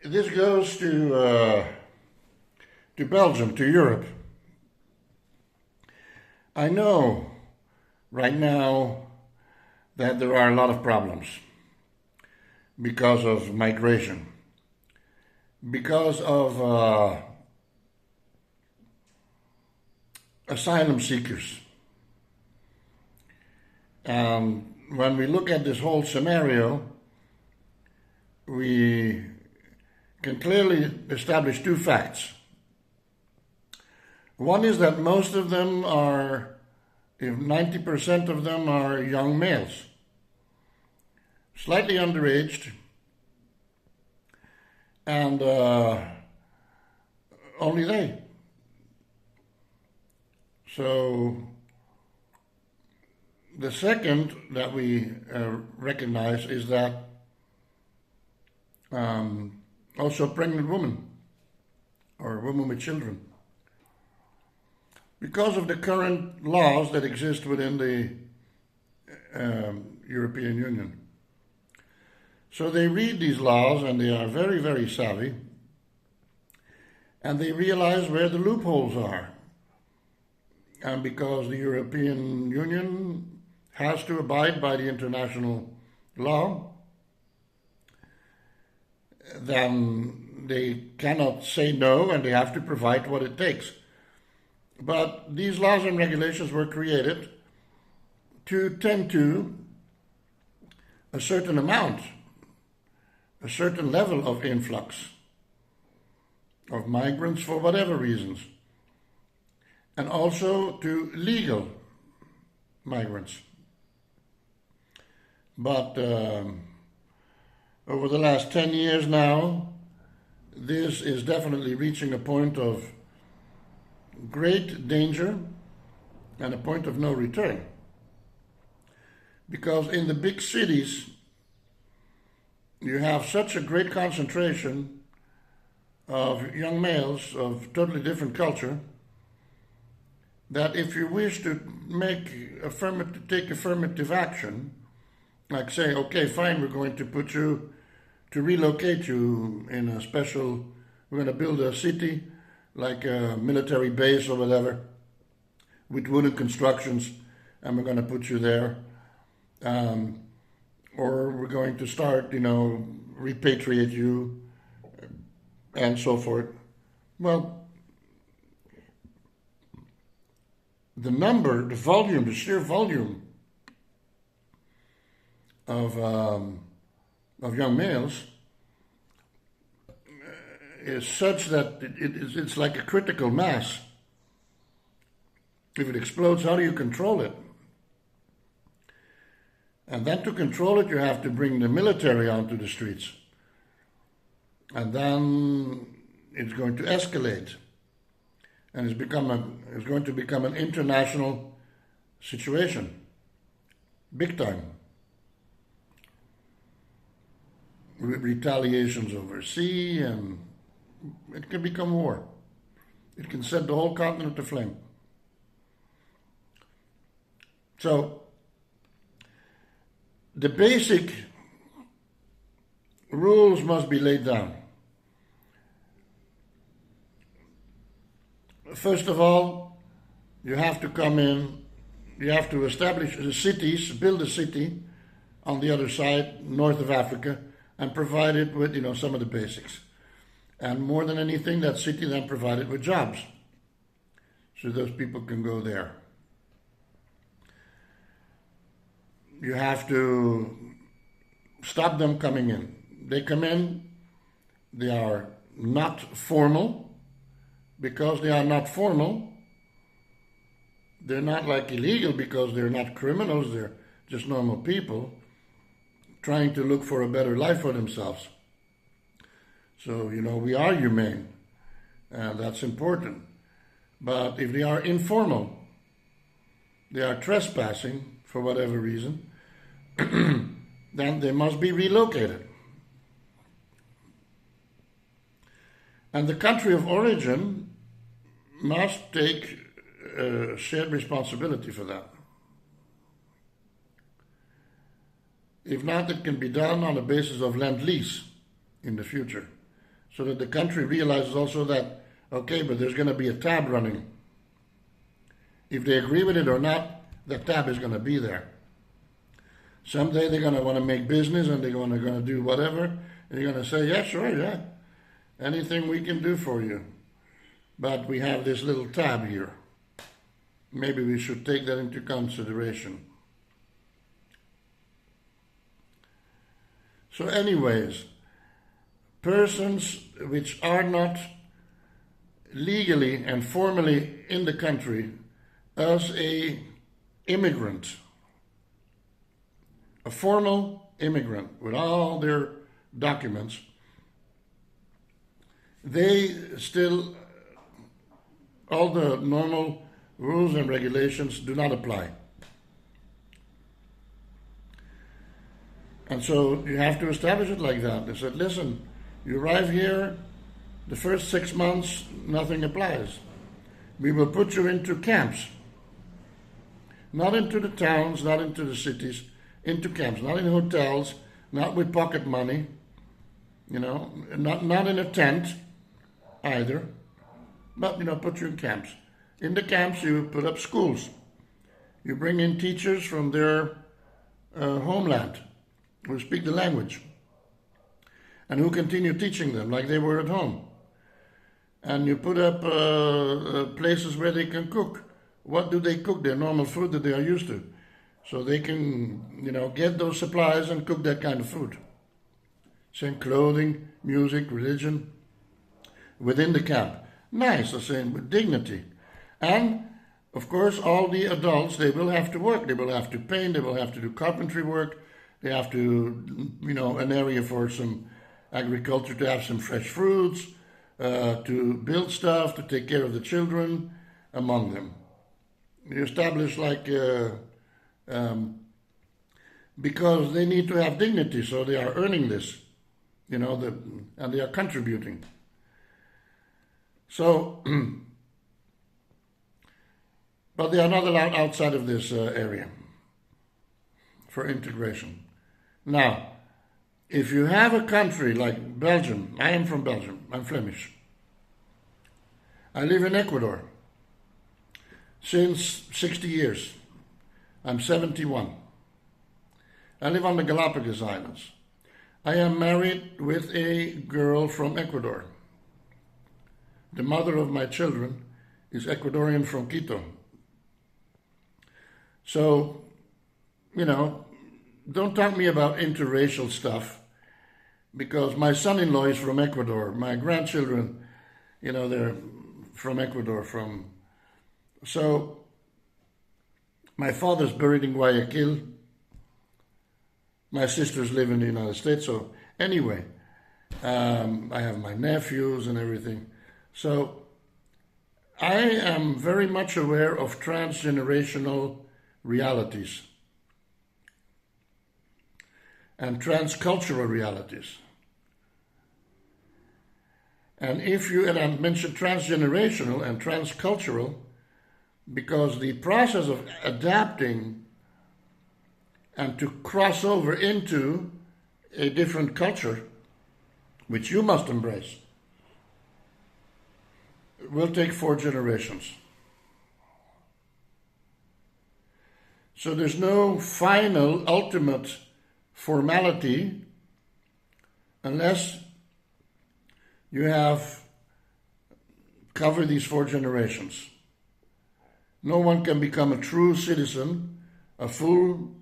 this goes to Belgium, to Europe. I know right now that there are a lot of problems because of migration, because of asylum seekers. And when we look at this whole scenario, we can clearly establish two facts. One is that most of them are, if 90% of them are young males, slightly underaged, and only they. So the second that we recognize is that also pregnant women or women with children. Because of the current laws that exist within the European Union. So they read these laws and they are very, very savvy, and they realize where the loopholes are. And because the European Union has to abide by the international law, then they cannot say no and they have to provide what it takes. But these laws and regulations were created to tend to a certain amount, a certain level of influx of migrants for whatever reasons, and also to legal migrants. But over the last 10 years now, this is definitely reaching a point of great danger and a point of no return. Because in the big cities, you have such a great concentration of young males of totally different culture that if you wish to take affirmative action, like say, okay, fine, we're going to relocate you in a special, we're going to build a city like a military base or whatever, with wooden constructions, and we're going to put you there. Or we're going to start, repatriate you, and so forth. Well, the sheer volume of young males is such that it's like a critical mass. If it explodes, how do you control it? And then to control it, you have to bring the military onto the streets. And then it's going to escalate. And it's going to become an international situation. Big time. Retaliations overseas, and it can become war. It can set the whole continent aflame. So, the basic rules must be laid down. First of all, you have to come in, you have to establish the cities, build a city on the other side, north of Africa, and provide it with, some of the basics. And more than anything, that city then provided with jobs. So those people can go there. You have to stop them coming in. They come in, they are not formal. Because they are not formal, they're not like illegal because they're not criminals, they're just normal people trying to look for a better life for themselves. So, we are humane, and that's important. But if they are informal, they are trespassing for whatever reason, then they must be relocated. And the country of origin must take shared responsibility for that. If not, it can be done on the basis of Lend-Lease in the future. so that the country realizes also that, okay, but there's going to be a tab running. If they agree with it or not, the tab is going to be there. Someday they're going to want to make business and they're going to do whatever. And you're going to say, yeah, sure, yeah. Anything we can do for you. But we have this little tab here. Maybe we should take that into consideration. So anyways, persons which are not legally and formally in the country as a immigrant, a formal immigrant with all their documents, they still, all the normal rules and regulations do not apply. And so you have to establish it like that. They said, listen, you arrive here, the first 6 months, nothing applies. We will put you into camps. Not into the towns, not into the cities, into camps, not in hotels, not with pocket money, not in a tent either, but, put you in camps. In the camps, you put up schools. You bring in teachers from their homeland who speak the language and who continue teaching them like they were at home. And you put up places where they can cook. What do they cook? Their normal food that they are used to. So they can, get those supplies and cook that kind of food. Same clothing, music, religion, within the camp. Nice, I'm saying, with dignity. And, of course, all the adults, they will have to work. They will have to paint, they will have to do carpentry work. They have to, an area for some agriculture, to have some fresh fruits, to build stuff, to take care of the children among them. You establish because they need to have dignity, so they are earning this, and they are contributing. So, but they are not allowed outside of this area for integration. Now, if you have a country like Belgium, I am from Belgium, I'm Flemish. I live in Ecuador since 60 years. I'm 71. I live on the Galapagos Islands. I am married with a girl from Ecuador. The mother of my children is Ecuadorian from Quito. So, don't talk to me about interracial stuff, because my son-in-law is from Ecuador. My grandchildren, they're from Ecuador. So, my father's buried in Guayaquil. My sisters live in the United States. So, anyway, I have my nephews and everything. So, I am very much aware of transgenerational realities and transcultural realities. And I mentioned transgenerational and transcultural because the process of adapting and to cross over into a different culture, which you must embrace, will take 4 generations. So there's no final, ultimate formality unless you have covered these 4 generations. No one can become a true citizen, a full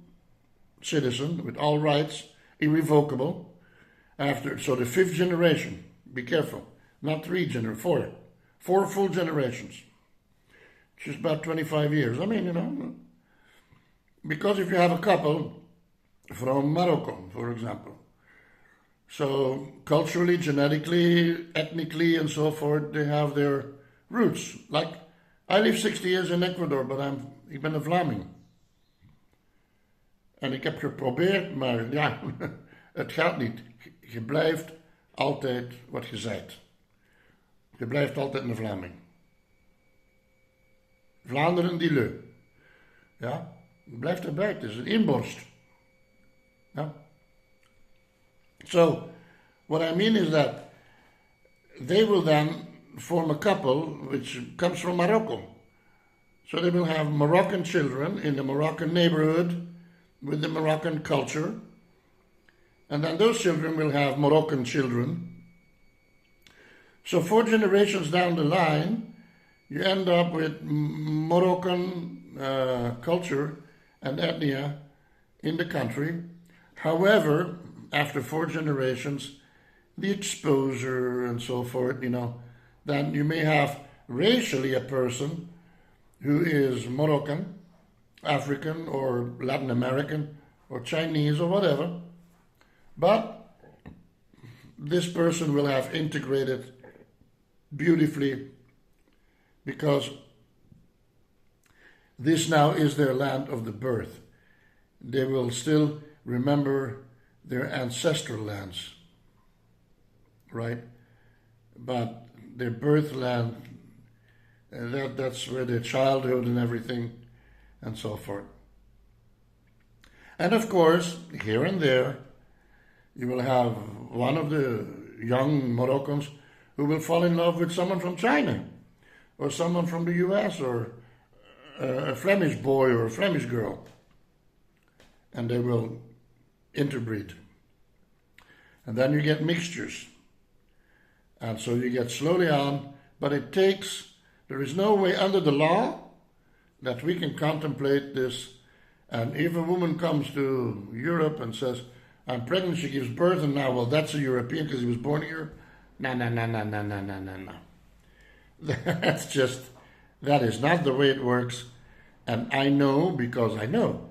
citizen with all rights, irrevocable, so the 5th generation, be careful, not 4 full generations, which is about 25 years. Because if you have a couple from Morocco, for example, so culturally, genetically, ethnically, and so forth, they have their roots. Like, I live 60 years in Ecuador, but ik ben een Vlaming. En ik heb geprobeerd, maar ja, het gaat niet. Je blijft altijd wat je zijt. Je blijft altijd een Vlaming. Vlaanderen die leu. Ja, je blijft erbij. Het is een inborst. Ja. So, what I mean is that they will then form a couple which comes from Morocco. So they will have Moroccan children in the Moroccan neighborhood with the Moroccan culture. And then those children will have Moroccan children. So 4 generations down the line, you end up with Moroccan culture and ethnia in the country. However, after 4 generations, the exposure and so forth, then you may have racially a person who is Moroccan, African, or Latin American, or Chinese, or whatever. But this person will have integrated beautifully because this now is their land of the birth. They will still remember their ancestral lands, right? But their birth land, that's where their childhood and everything and so forth. And of course, here and there, you will have one of the young Moroccans who will fall in love with someone from China or someone from the US or a Flemish boy or a Flemish girl. And they will interbreed. And then you get mixtures. And so you get slowly on, but there is no way under the law that we can contemplate this. And if a woman comes to Europe and says, I'm pregnant, she gives birth, and now, well, that's a European because he was born here. No. That is not the way it works. And I know because I know.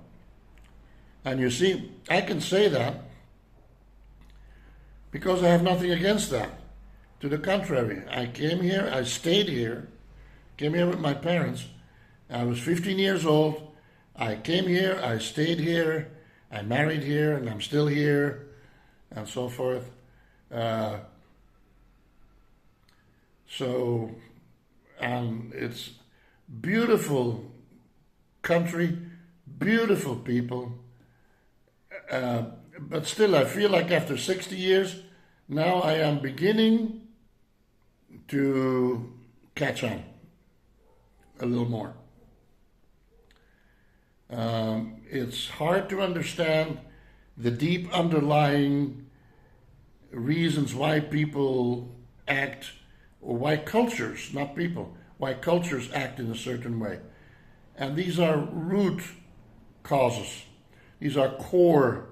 And you see, I can say that because I have nothing against that. To the contrary, I came here, I stayed here, came here with my parents. I was 15 years old. I came here, I stayed here, I married here, and I'm still here, and so forth. And it's beautiful country, beautiful people. But still, I feel like after 60 years, now I am beginning to catch on a little more. It's hard to understand the deep underlying reasons why people act, or why cultures, not people, why cultures act in a certain way. And these are root causes. These are core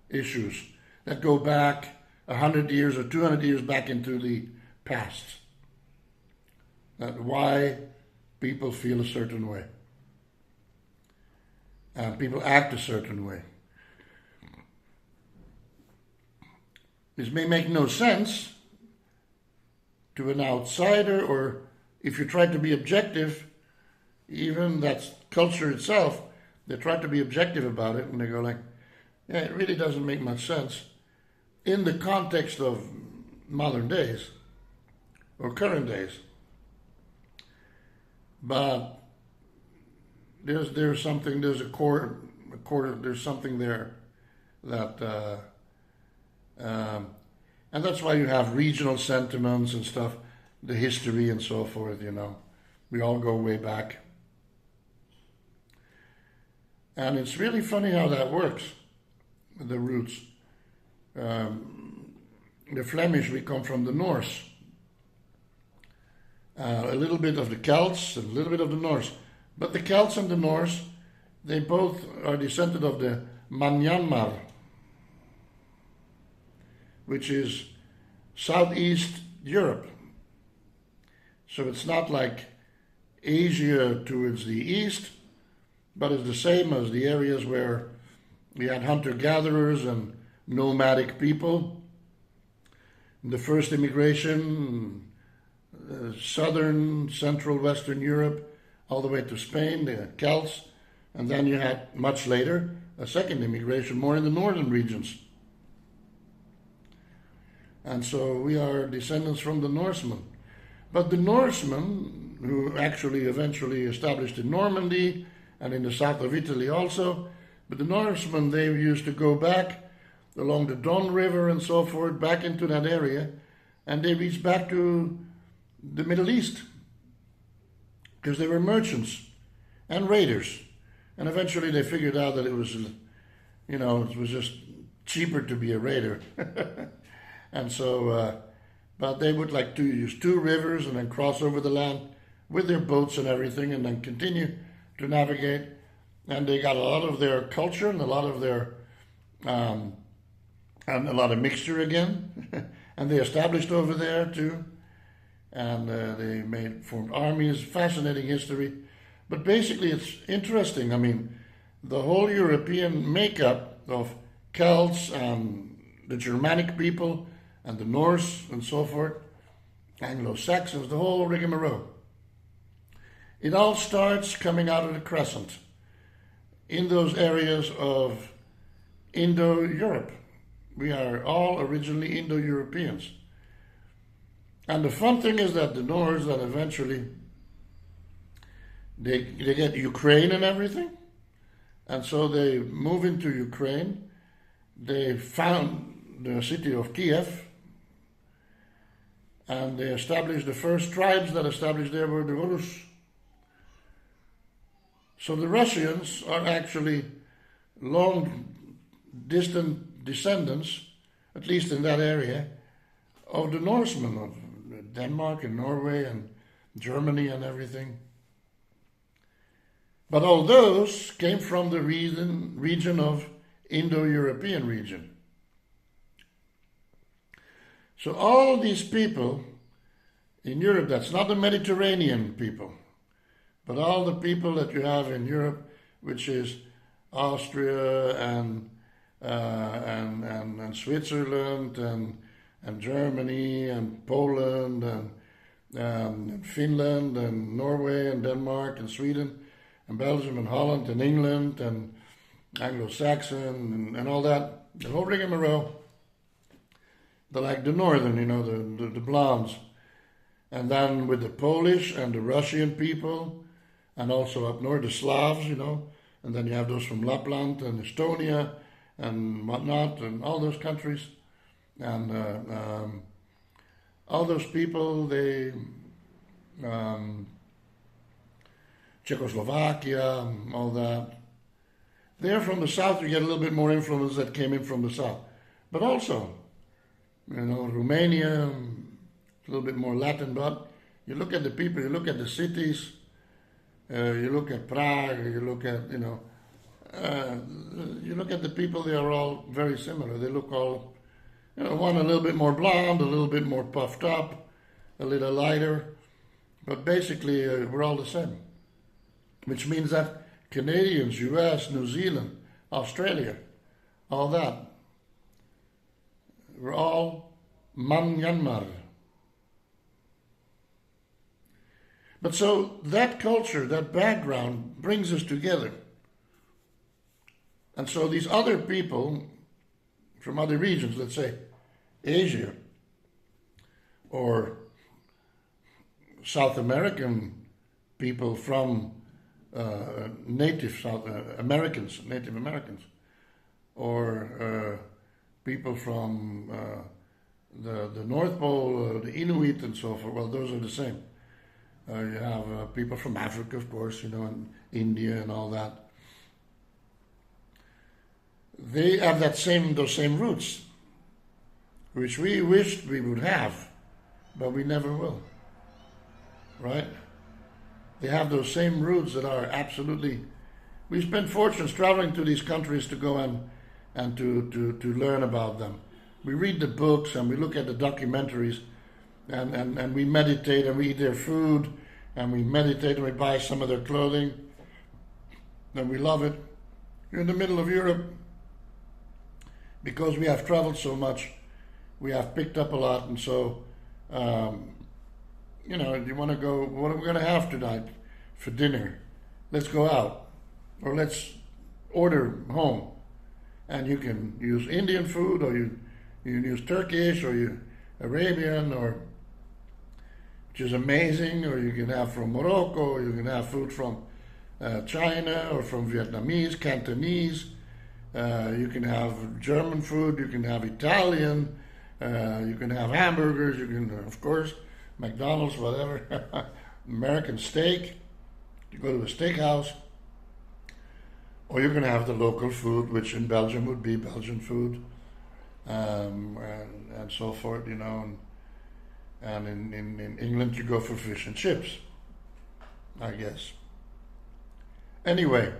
issues that go back 100 years or 200 years back into the past. That why people feel a certain way. And people act a certain way. This may make no sense to an outsider, or if you try to be objective, even that's culture itself, they try to be objective about it and they go like, yeah, it really doesn't make much sense in the context of modern days or current days. But there's something, there's a core, there's something there that, and that's why you have regional sentiments and stuff, the history and so forth, we all go way back. And it's really funny how that works, the roots. The Flemish, we come from the Norse. A little bit of the Celts, a little bit of the Norse. But the Celts and the Norse, they both are descended of the Myanmar, which is Southeast Europe. So it's not like Asia towards the east, but it's the same as the areas where we had hunter-gatherers and nomadic people. The first immigration, southern, central, western Europe, all the way to Spain, the Celts, and then you had, much later, a second immigration, more in the northern regions. And so we are descendants from the Norsemen. But the Norsemen, who actually eventually established in Normandy and in the south of Italy also, but the Norsemen, they used to go back along the Don River and so forth, back into that area, and they reached back to the Middle East because they were merchants and raiders. And eventually they figured out that it was just cheaper to be a raider. And so, but they would like to use two rivers and then cross over the land with their boats and everything and then continue to navigate. And they got a lot of their culture and a lot of their, and a lot of mixture again. And they established over there too. And they formed armies, fascinating history. But basically it's interesting. I mean, the whole European makeup of Celts and the Germanic people and the Norse and so forth, Anglo-Saxons, the whole rigmarole. It all starts coming out of the crescent in those areas of Indo-Europe. We are all originally Indo-Europeans. And the fun thing is that the Norse, that eventually they get Ukraine and everything, and so they move into Ukraine. They found the city of Kiev, and they established the first tribes that established there were the Rus. So the Russians are actually long distant descendants, at least in that area, of the Norsemen, of Denmark and Norway and Germany and everything. But all those came from the region of Indo-European region. So all these people in Europe, that's not the Mediterranean people, but all the people that you have in Europe, which is Austria and Switzerland and Germany and Poland and Finland and Norway and Denmark and Sweden and Belgium and Holland and England and Anglo-Saxon and all that, the whole rigmarole. They're like the northern, the blondes. And then with the Polish and the Russian people, and also up north, the Slavs, and then you have those from Lapland and Estonia and whatnot, and all those countries. And all those people, they, Czechoslovakia, all that. There from the south, you get a little bit more influence that came in from the south. But also, Romania, a little bit more Latin, but you look at the people, you look at the cities, you look at Prague, you look at, you look at the people, they are all very similar. They look all, one a little bit more blonde, a little bit more puffed up, a little lighter, but basically we're all the same. Which means that Canadians, US, New Zealand, Australia, all that, we're all Myanmar. But so that culture, that background brings us together. And so these other people from other regions, let's say Asia or South American people from Native Americans, or people from the North Pole, the Inuit and so forth, well, those are the same. You have people from Africa, of course, and India and all that. They have those same roots, which we wished we would have, but we never will. Right? They have those same roots that are absolutely. We spend fortunes traveling to these countries to go and to learn about them. We read the books and we look at the documentaries, and we meditate and we eat their food, and we meditate and we buy some of their clothing, and we love it. You're in the middle of Europe. Because we have traveled so much, we have picked up a lot, and so, you want to go, what are we going to have tonight for dinner? Let's go out, or let's order home. And you can use Indian food, or you can use Turkish, or Arabian, which is amazing, or you can have from Morocco, or you can have food from China, or from Vietnamese, Cantonese. You can have German food, you can have Italian, You can have hamburgers. You can, of course, McDonald's, whatever. American steak. You go to a steakhouse. Or you can have the local food, which in Belgium would be Belgian food, and so forth, you know. And in England, you go for fish and chips, I guess. Anyway,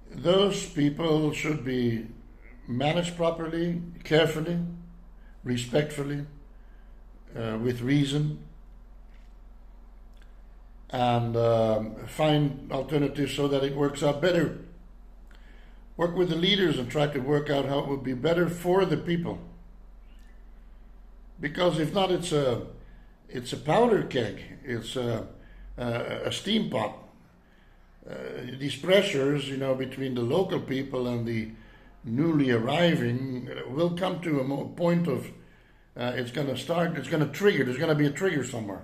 those people should be managed properly, carefully, respectfully, with reason, and find alternatives so that it works out better. Work with the leaders and try to work out how it would be better for the people. Because if not, it's a powder keg, it's a steam pot. These pressures, you know, between the local people and the newly arriving will come to a point of it's going to trigger, there's going to be a trigger somewhere.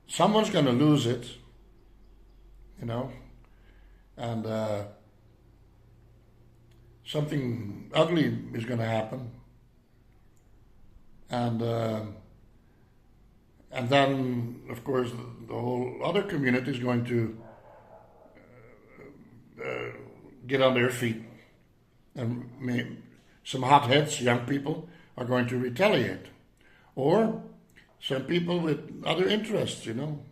Someone's going to lose it, you know, and something ugly is going to happen. And then, of course, the whole other community is going to get on their feet. And some hotheads, young people, are going to retaliate. Or some people with other interests, you know,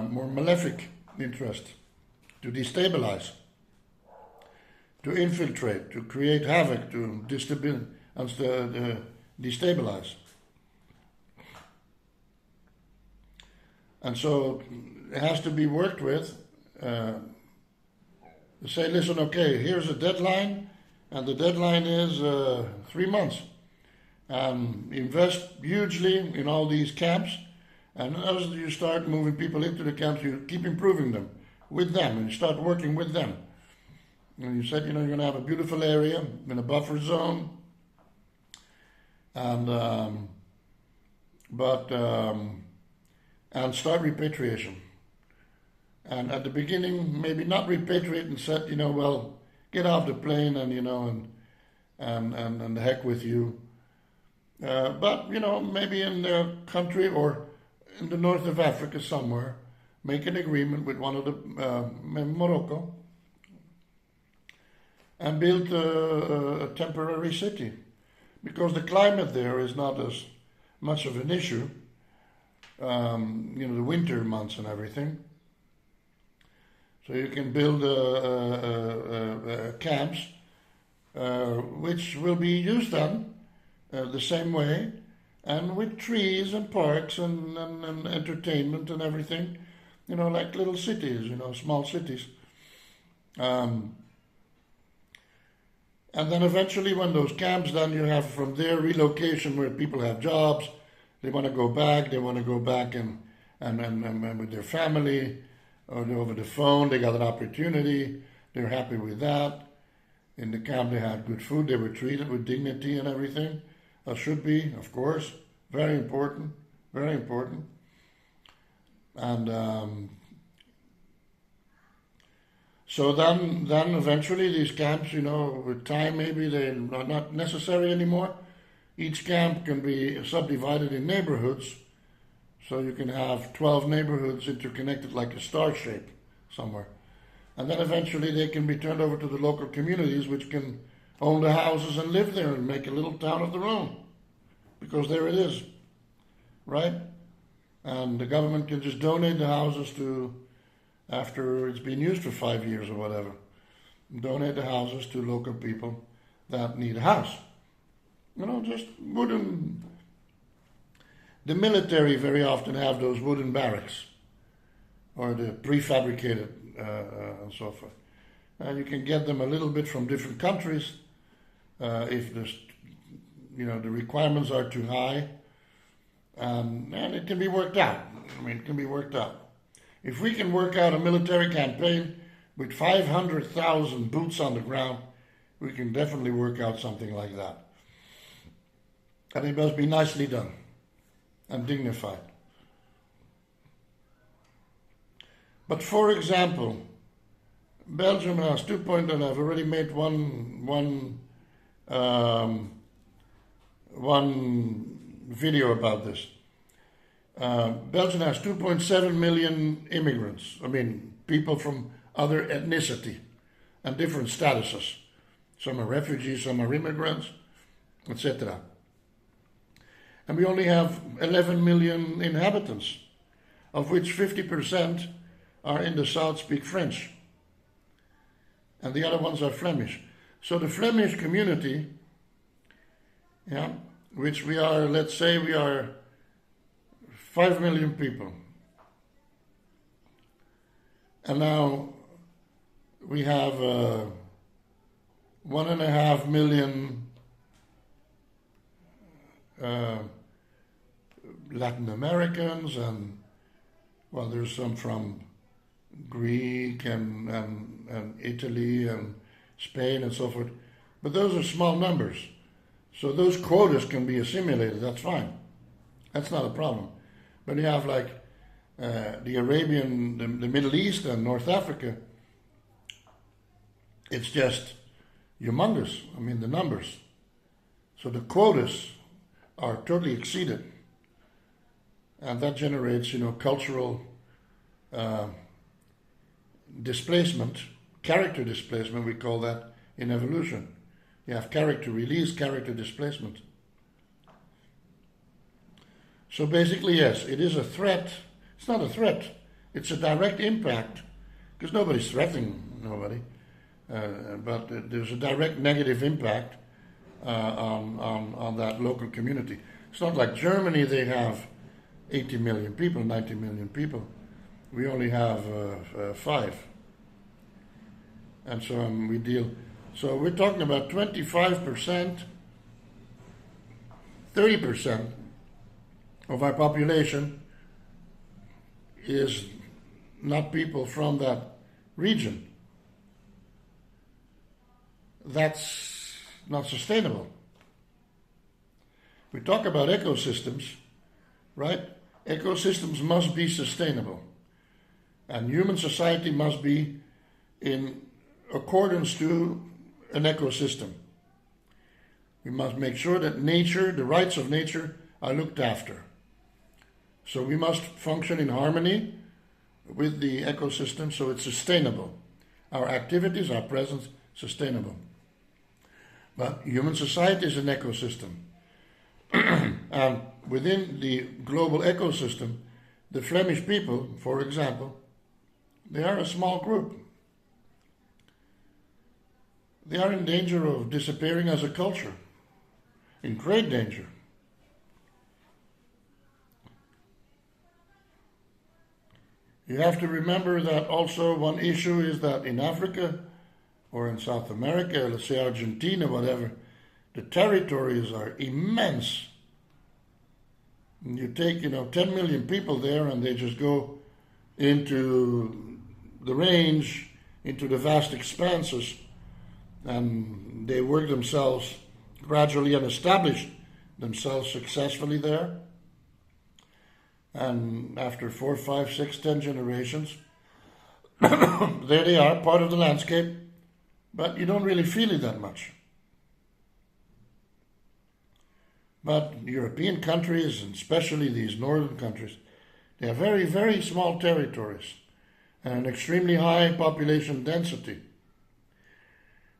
more malefic interests, to destabilize, to infiltrate, to create havoc, to destabilize. And so it has to be worked with. To say, listen, okay, here's a deadline, and the deadline is 3 months. Invest hugely in all these camps, and as you start moving people into the camps, you keep improving them with them, and you start working with them. And you said, you know, you're going to have a beautiful area in a buffer zone, and start repatriation. And at the beginning, maybe not repatriate and said, you know, well, get off the plane and, you know, and the heck with you. But, you know, maybe in their country or in the north of Africa somewhere, make an agreement with one of the, Morocco, and build a temporary city. Because the climate there is not as much of an issue, you know, the winter months and everything. So you can build camps, which will be used then the same way, and with trees and parks and entertainment and everything, you know, like little cities, you know, small cities. And then eventually when those camps, then you have from there relocation where people have jobs, they want to go back and with their family, or over the phone, they got an opportunity, they're happy with that. In the camp they had good food, they were treated with dignity and everything. That should be, of course, very important, very important. And so then eventually these camps, you know, with time maybe they're not necessary anymore. Each camp can be subdivided in neighborhoods, so you can have 12 neighborhoods interconnected like a star shape somewhere. And then eventually they can be turned over to the local communities, which can own the houses and live there and make a little town of their own. Because there it is, right? And the government can just donate the houses to, after it's been used for 5 years or whatever, donate the houses to local people that need a house. You know, just wooden. The military very often have those wooden barracks, or the prefabricated and so forth. And you can get them a little bit from different countries if there's, you know, the requirements are too high, and it can be worked out. I mean, it can be worked out. If we can work out a military campaign with 500,000 boots on the ground, we can definitely work out something like that. And it must be nicely done and dignified. But for example, Belgium has 2 points, and I've already made one one video about this. Belgium has 2.7 million immigrants. I mean, people from other ethnicity and different statuses. Some are refugees, some are immigrants, etc. And we only have 11 million inhabitants, of which 50% are in the south speak French. And the other ones are Flemish. So the Flemish community, yeah, which we are, let's say we are 5 million people. And now we have 1.5 million Latin Americans, and well, there's some from Greek and Italy and Spain and so forth. But those are small numbers. So those quotas can be assimilated, that's fine. That's not a problem. But you have like the Arabian, the Middle East and North Africa, it's just humongous. I mean, the numbers. So the quotas are totally exceeded. And that generates, cultural displacement, character displacement, we call that in evolution. You have character release, character displacement. So basically, yes, it is a threat. It's not a threat. It's a direct impact, because nobody's threatening nobody. But there's a direct negative impact on that local community. It's not like Germany, they have 80 million people, 90 million people. We only have 5. And so we deal. So we're talking about 25%, 30% of our population is not people from that region. That's not sustainable. We talk about ecosystems, right? Ecosystems must be sustainable. And human society must be in accordance to an ecosystem. We must make sure that nature, the rights of nature, are looked after. So we must function in harmony with the ecosystem so it's sustainable. Our activities, our presence, sustainable. But human society is an ecosystem. And within the global ecosystem, the Flemish people, for example, they are a small group. They are in danger of disappearing as a culture, in great danger. You have to remember that also one issue is that in Africa or in South America, let's say Argentina, whatever, the territories are immense. And you take, 10 million people there and they just go into the range, into the vast expanses, and they work themselves gradually and establish themselves successfully there. And after 4, 5, 6, 10 generations, there they are, part of the landscape, but you don't really feel it that much. But European countries, and especially these northern countries, they have very, very small territories and an extremely high population density.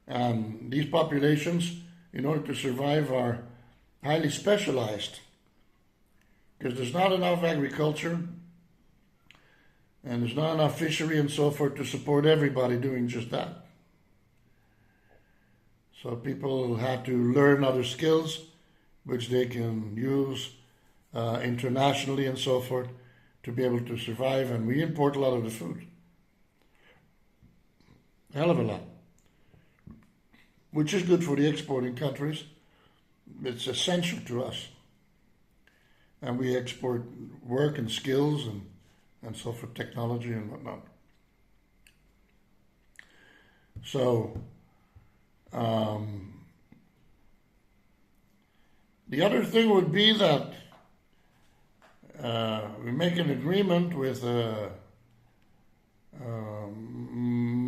And these populations, in order to survive, are highly specialized, because there's not enough agriculture and there's not enough fishery and so forth to support everybody doing just that. So people had to learn other skills which they can use internationally and so forth to be able to survive, and we import a lot of the food. Hell of a lot. Which is good for the exporting countries. It's essential to us. And we export work and skills and so forth, technology and whatnot. So, the other thing would be that we make an agreement with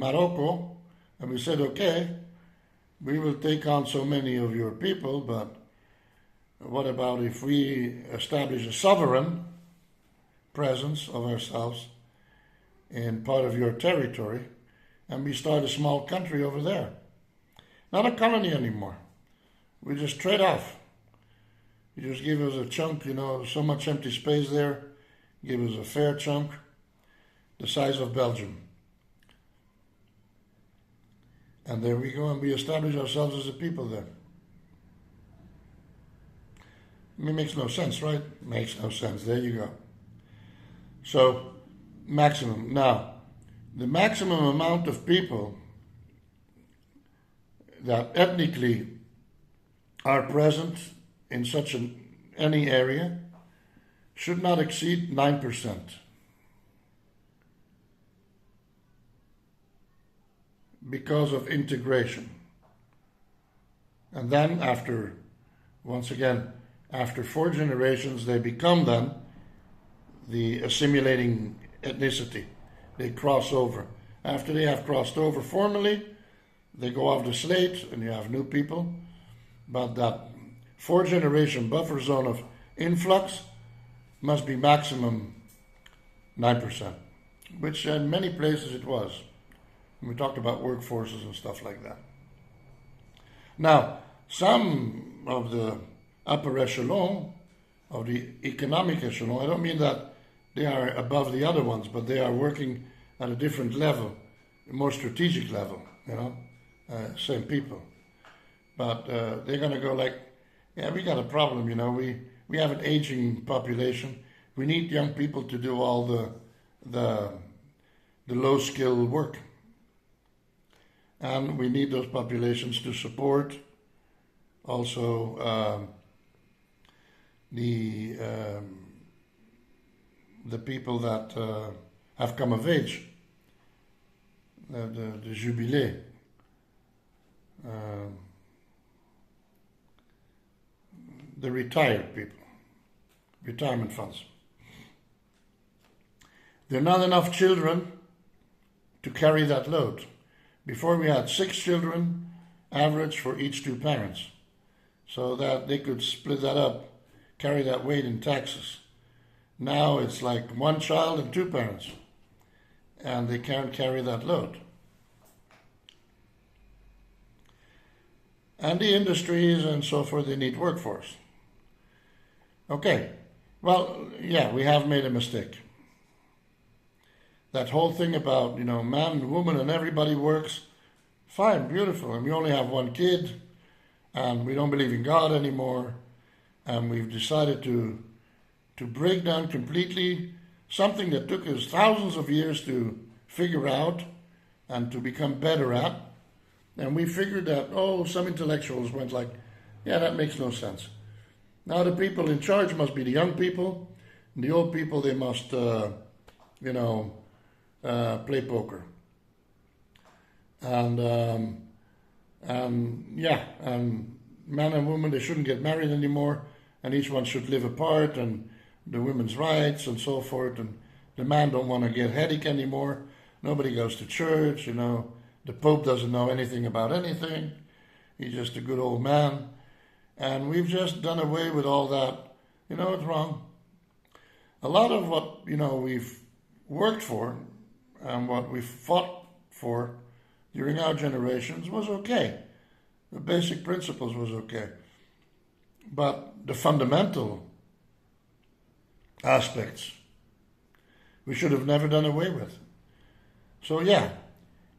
Morocco, and we said, okay, we will take on so many of your people, but what about if we establish a sovereign presence of ourselves in part of your territory and we start a small country over there? Not a colony anymore. We just trade off. You just give us a chunk, so much empty space there, give us a fair chunk, the size of Belgium. And there we go, and we establish ourselves as a people there. It makes no sense, right? Makes no sense. There you go. So, maximum. Now, the maximum amount of people that ethnically are present in any area should not exceed 9%. Because of integration. And then after 4 generations, they become then the assimilating ethnicity. They cross over. After they have crossed over formally, they go off the slate and you have new people. But that 4-generation buffer zone of influx must be maximum 9%, which in many places it was. We talked about workforces and stuff like that. Now, some of the upper echelon, of the economic echelon, I don't mean that they are above the other ones, but they are working at a different level, a more strategic level, same people. But they're going to go like, yeah, we got a problem, we have an aging population. We need young people to do all the low-skill work. And we need those populations to support also the people that have come of age, the jubilé, the retired people, retirement funds. There are not enough children to carry that load. Before we had 6 children, average for each 2 parents, so that they could split that up, carry that weight in taxes. Now it's like 1 child and 2 parents, and they can't carry that load. And the industries and so forth, they need workforce. Okay, well, yeah, we have made a mistake. That whole thing about, man, woman, and everybody works, fine, beautiful, and we only have 1 kid, and we don't believe in God anymore, and we've decided to break down completely something that took us thousands of years to figure out and to become better at, and we figured that, some intellectuals went like, yeah, that makes no sense. Now the people in charge must be the young people, and the old people, they must, play poker. And man and woman, they shouldn't get married anymore, and each one should live apart, and the women's rights and so forth, and the man don't want to get headache anymore. Nobody goes to church, the Pope doesn't know anything about anything. He's just a good old man. And we've just done away with all that. It's wrong. A lot of what, we've worked for and what we fought for during our generations was okay. The basic principles was okay. But the fundamental aspects we should have never done away with. So yeah,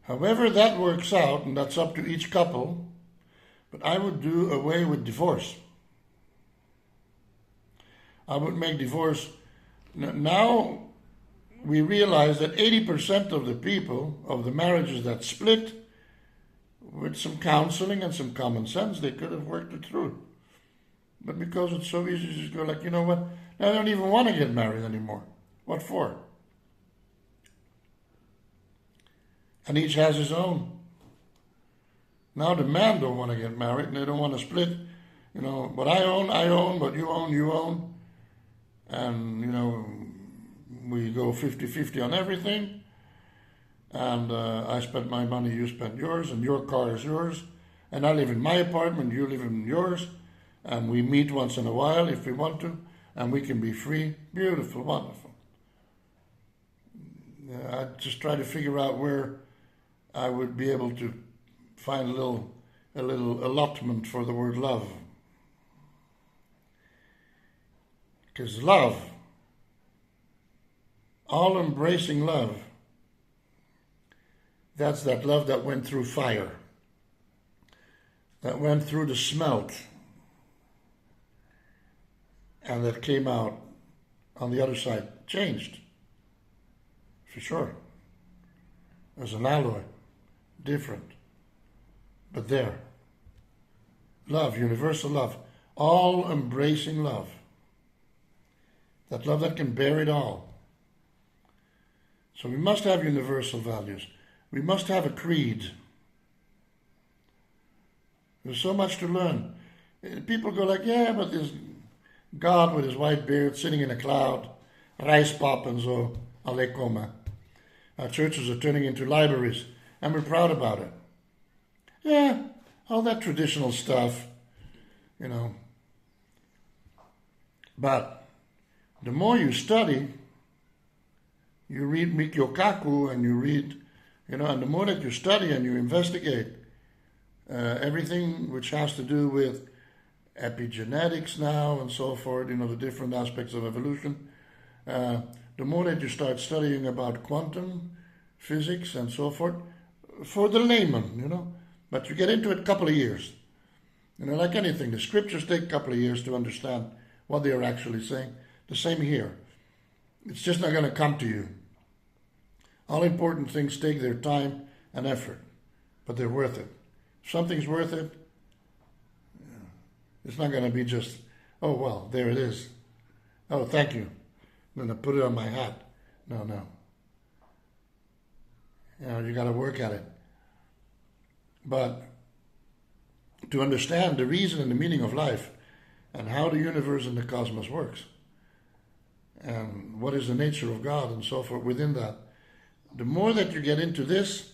however that works out, and that's up to each couple, but I would do away with divorce. I would make divorce. Now we realize that 80% of the people, of the marriages that split, with some counseling and some common sense, they could have worked it through. But because it's so easy to just go like, you know what, I don't even want to get married anymore. What for? And each has his own. Now the man don't want to get married and they don't want to split. What I own, what you own. And, we go 50-50 on everything. And I spent my money, you spent yours, and your car is yours. And I live in my apartment, you live in yours, and we meet once in a while if we want to, and we can be free. Beautiful, wonderful. I just try to figure out where I would be able to find a little allotment for the word love. Because love, all-embracing love, that's that love that went through fire, that went through the smelt, and that came out on the other side changed, for sure. There's an alloy, different, but there. Love, universal love, all-embracing love. That love that can bear it all. So we must have universal values. We must have a creed. There's so much to learn. People go like, yeah, but there's God with his white beard sitting in a cloud, rice popping so, alle coma. Our churches are turning into libraries, and we're proud about it. Yeah, all that traditional stuff, But the more you study, you read Mikio Kaku and you read, and the more that you study and you investigate everything which has to do with epigenetics now and so forth, the different aspects of evolution, the more that you start studying about quantum physics and so forth, for the layman, but you get into it a couple of years. Like anything, the scriptures take a couple of years to understand what they are actually saying. The same here. It's just not going to come to you. All important things take their time and effort, but they're worth it. If something's worth it, it's not going to be just, oh, well, there it is. Oh, thank you. I'm going to put it on my hat. No. You got to work at it. But to understand the reason and the meaning of life and how the universe and the cosmos works, and what is the nature of God and so forth within that. The more that you get into this,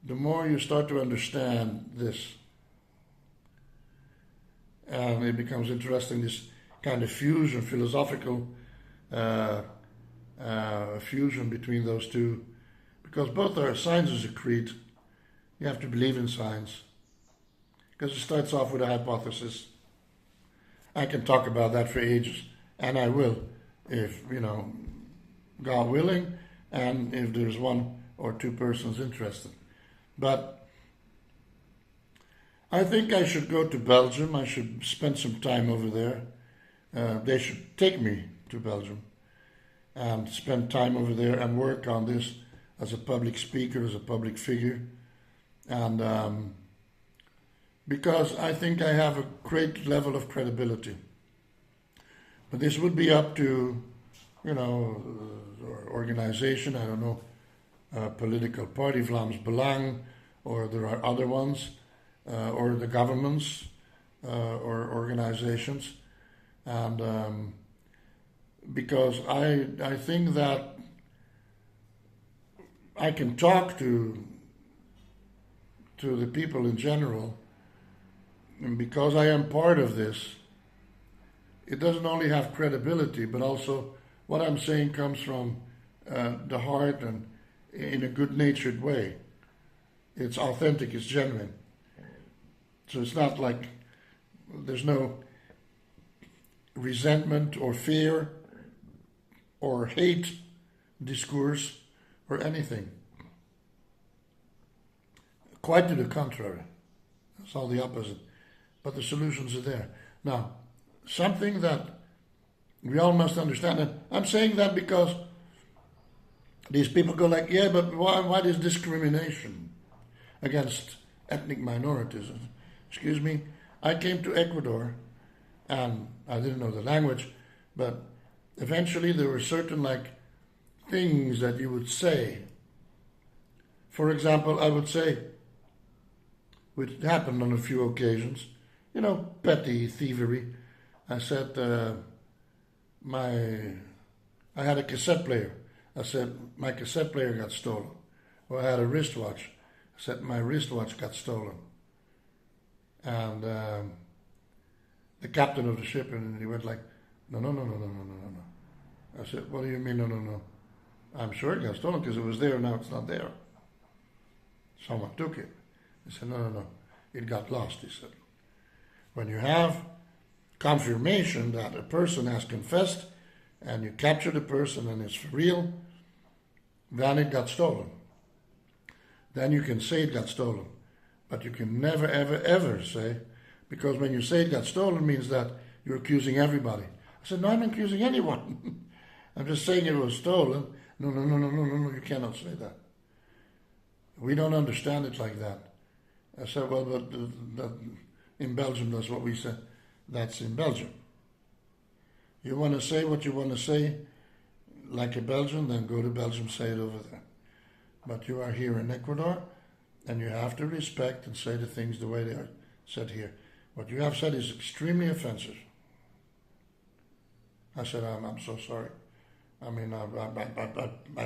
the more you start to understand this. And it becomes interesting, this kind of fusion, philosophical fusion between those two. Because both are science is a creed. You have to believe in science. Because it starts off with a hypothesis. I can talk about that for ages, and I will. If, God willing, and if there's one or two persons interested. But I think I should go to Belgium. I should spend some time over there. They should take me to Belgium and spend time over there and work on this as a public speaker, as a public figure. And because I think I have a great level of credibility. But this would be up to, organization, I don't know, political party, Vlaams Belang, or there are other ones, or the governments, or organizations. And because I think that I can talk to the people in general, and because I am part of this, it doesn't only have credibility, but also what I'm saying comes from the heart and in a good-natured way. It's authentic, it's genuine. So it's not like there's no resentment or fear or hate discourse or anything. Quite to the contrary. It's all the opposite. But the solutions are there. Now, something that we all must understand, and I'm saying that because these people go like, yeah, but why this discrimination against ethnic minorities? Excuse me, I came to Ecuador, and I didn't know the language, but eventually there were certain things that you would say. For example, I would say, which happened on a few occasions, petty thievery. I said, I had a cassette player. I said, my cassette player got stolen. Or I had a wristwatch. I said, my wristwatch got stolen. And the captain of the ship, and he went like, no, no, no, no, no, no, no, no, no. I said, what do you mean, no, no, no? I'm sure it got stolen because it was there, now it's not there. Someone took it. He said, no, no, no, it got lost, he said. When you have confirmation that a person has confessed and you capture the person and it's for real, then it got stolen. Then you can say it got stolen. But you can never, ever, ever say, because when you say it got stolen means that you're accusing everybody. I said, no, I'm not accusing anyone. I'm just saying it was stolen. No, no, no, no, no, no, no, you cannot say that. We don't understand it like that. I said, well, but in Belgium, that's what we said. That's in Belgium. You want to say what you want to say like a Belgian, then go to Belgium, say it over there. But you are here in Ecuador, and you have to respect and say the things the way they are said here. What you have said is extremely offensive. I said, I'm so sorry. I mean, I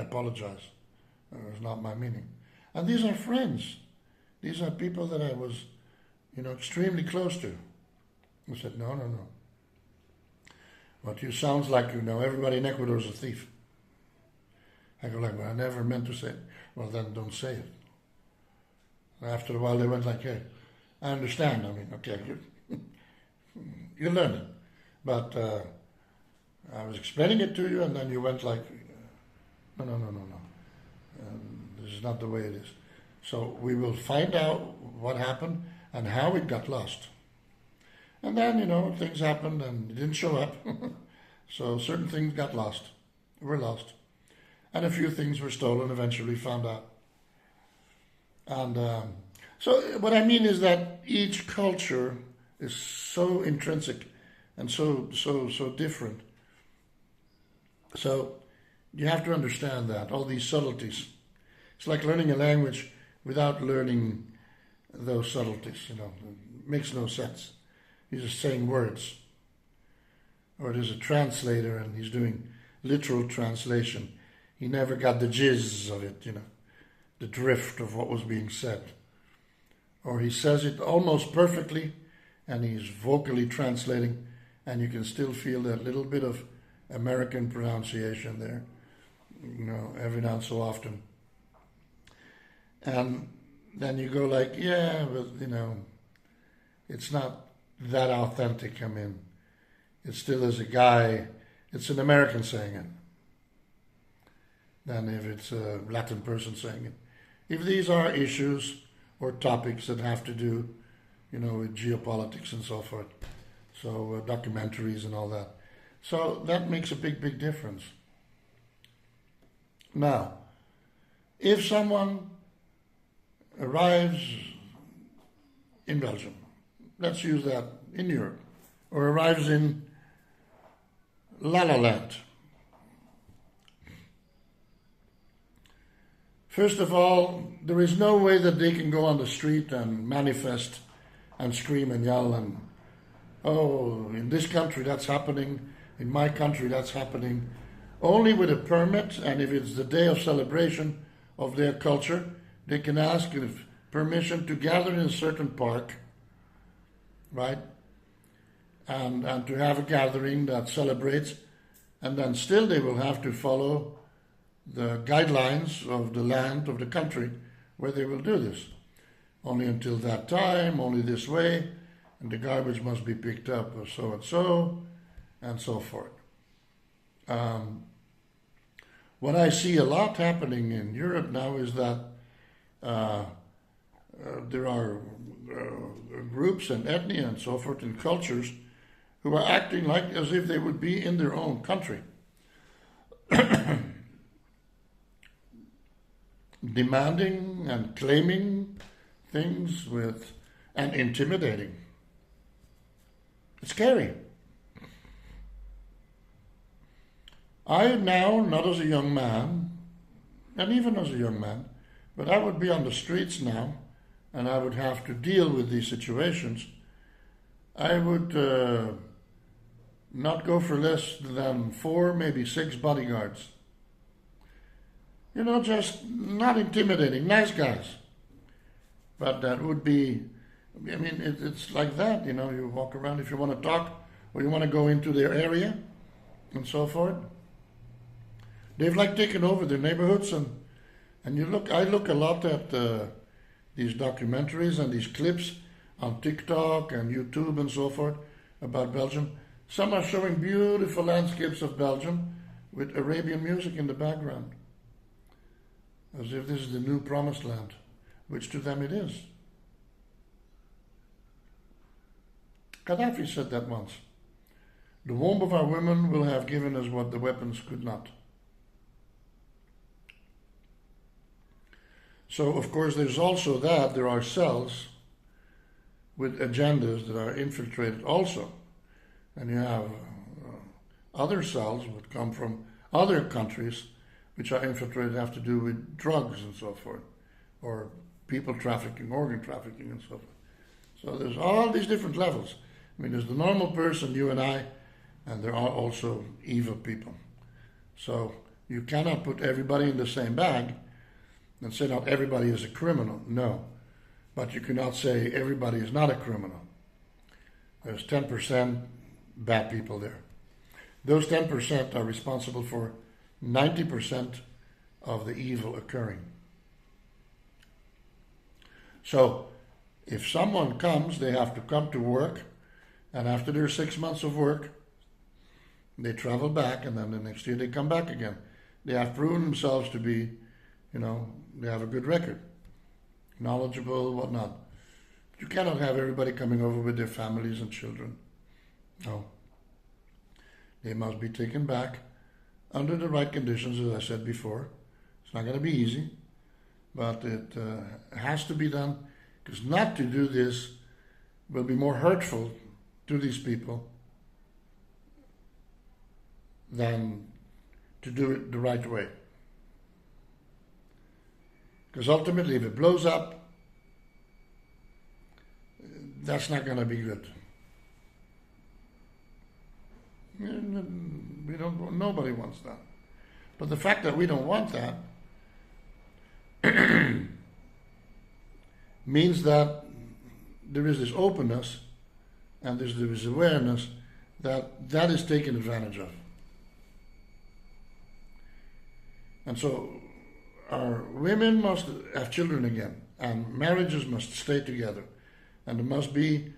apologize. It was not my meaning. And these are friends. These are people that I was, extremely close to. I said, no, no, no. What you sounds like, everybody in Ecuador is a thief. I go like, well, I never meant to say it. Well, then don't say it. After a while, they went like, hey, I understand. I mean, okay, you learn it. But I was explaining it to you, and then you went like, no, no, no, no, no. This is not the way it is. So we will find out what happened and how it got lost. And then, things happened and it didn't show up. So certain things got lost, were lost. And a few things were stolen, eventually found out. And so what I mean is that each culture is so intrinsic and so different. So you have to understand that, all these subtleties. It's like learning a language without learning those subtleties, It makes no sense. He's just saying words. Or there's a translator and he's doing literal translation. He never got the jizz of it, the drift of what was being said. Or he says it almost perfectly and he's vocally translating and you can still feel that little bit of American pronunciation there, every now and so often. And then you go like, yeah, but, it's not that authentic. I mean, it still is a guy, it's an American saying it than if it's a Latin person saying it. If these are issues or topics that have to do, with geopolitics and so forth, so documentaries and all that. So that makes a big, big difference. Now, if someone arrives in Belgium, let's use that, in Europe, or arrives in La La Land. First of all, there is no way that they can go on the street and manifest and scream and yell and, oh, in this country that's happening, in my country that's happening. Only with a permit, and if it's the day of celebration of their culture, they can ask if permission to gather in a certain park, right? And to have a gathering that celebrates, and then still they will have to follow the guidelines of the land, of the country, where they will do this. Only until that time, only this way, and the garbage must be picked up of so, and so forth. What I see a lot happening in Europe now is that there are groups and ethnia and so forth and cultures who are acting like as if they would be in their own country. Demanding and claiming things and intimidating. It's scary. I now, not as a young man, and even as a young man, but I would be on the streets now, and I would have to deal with these situations. I would not go for less than 4, maybe 6 bodyguards. Just not intimidating, nice guys. But that would be I mean, it's like that, you walk around if you want to talk or you want to go into their area and so forth. They've like taken over their neighborhoods and I look a lot at these documentaries and these clips on TikTok and YouTube and so forth about Belgium. Some are showing beautiful landscapes of Belgium with Arabian music in the background, as if this is the new promised land, which to them it is. Gaddafi said that once. The womb of our women will have given us what the weapons could not. So, of course, there's also that. There are cells with agendas that are infiltrated also. And you have other cells that come from other countries which are infiltrated, have to do with drugs and so forth, or people trafficking, organ trafficking and so forth. So there's all these different levels. I mean, there's the normal person, you and I, and there are also evil people. So you cannot put everybody in the same bag and say not everybody is a criminal. No. But you cannot say everybody is not a criminal. There's 10% bad people there. Those 10% are responsible for 90% of the evil occurring. So if someone comes, they have to come to work, and after their 6 months of work, they travel back, and then the next year they come back again. They have proven themselves to be, they have a good record, knowledgeable, whatnot. But you cannot have everybody coming over with their families and children. No. They must be taken back under the right conditions, as I said before. It's not going to be easy, but it has to be done, because not to do this will be more hurtful to these people than to do it the right way. Because ultimately, if it blows up, that's not going to be good. Nobody wants that. But the fact that we don't want that means that there is this openness and there's this awareness that is taken advantage of. And so our women must have children again, and marriages must stay together. And there must be,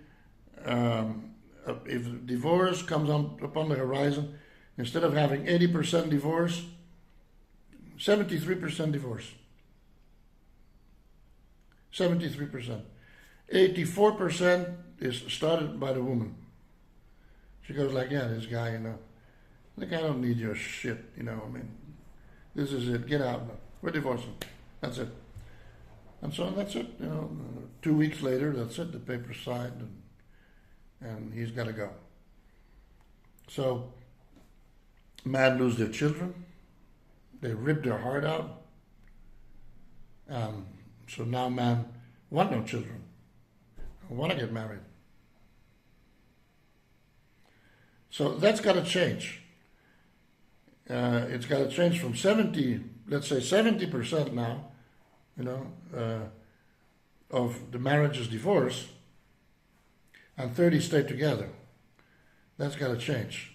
if divorce comes upon the horizon, instead of having 80% divorce, 73% divorce. 73%. 84% is started by the woman. She goes like, yeah, this guy, like, I don't need your shit, this is it, get out. We're divorcing. That's it. And so that's it, 2 weeks later, that's it, the paper's signed, and he's got to go. So, men lose their children. They rip their heart out. So now men want no children, want to get married. So that's got to change. It's got to change from 70% now, of the marriages divorce, and 30 stay together. That's got to change.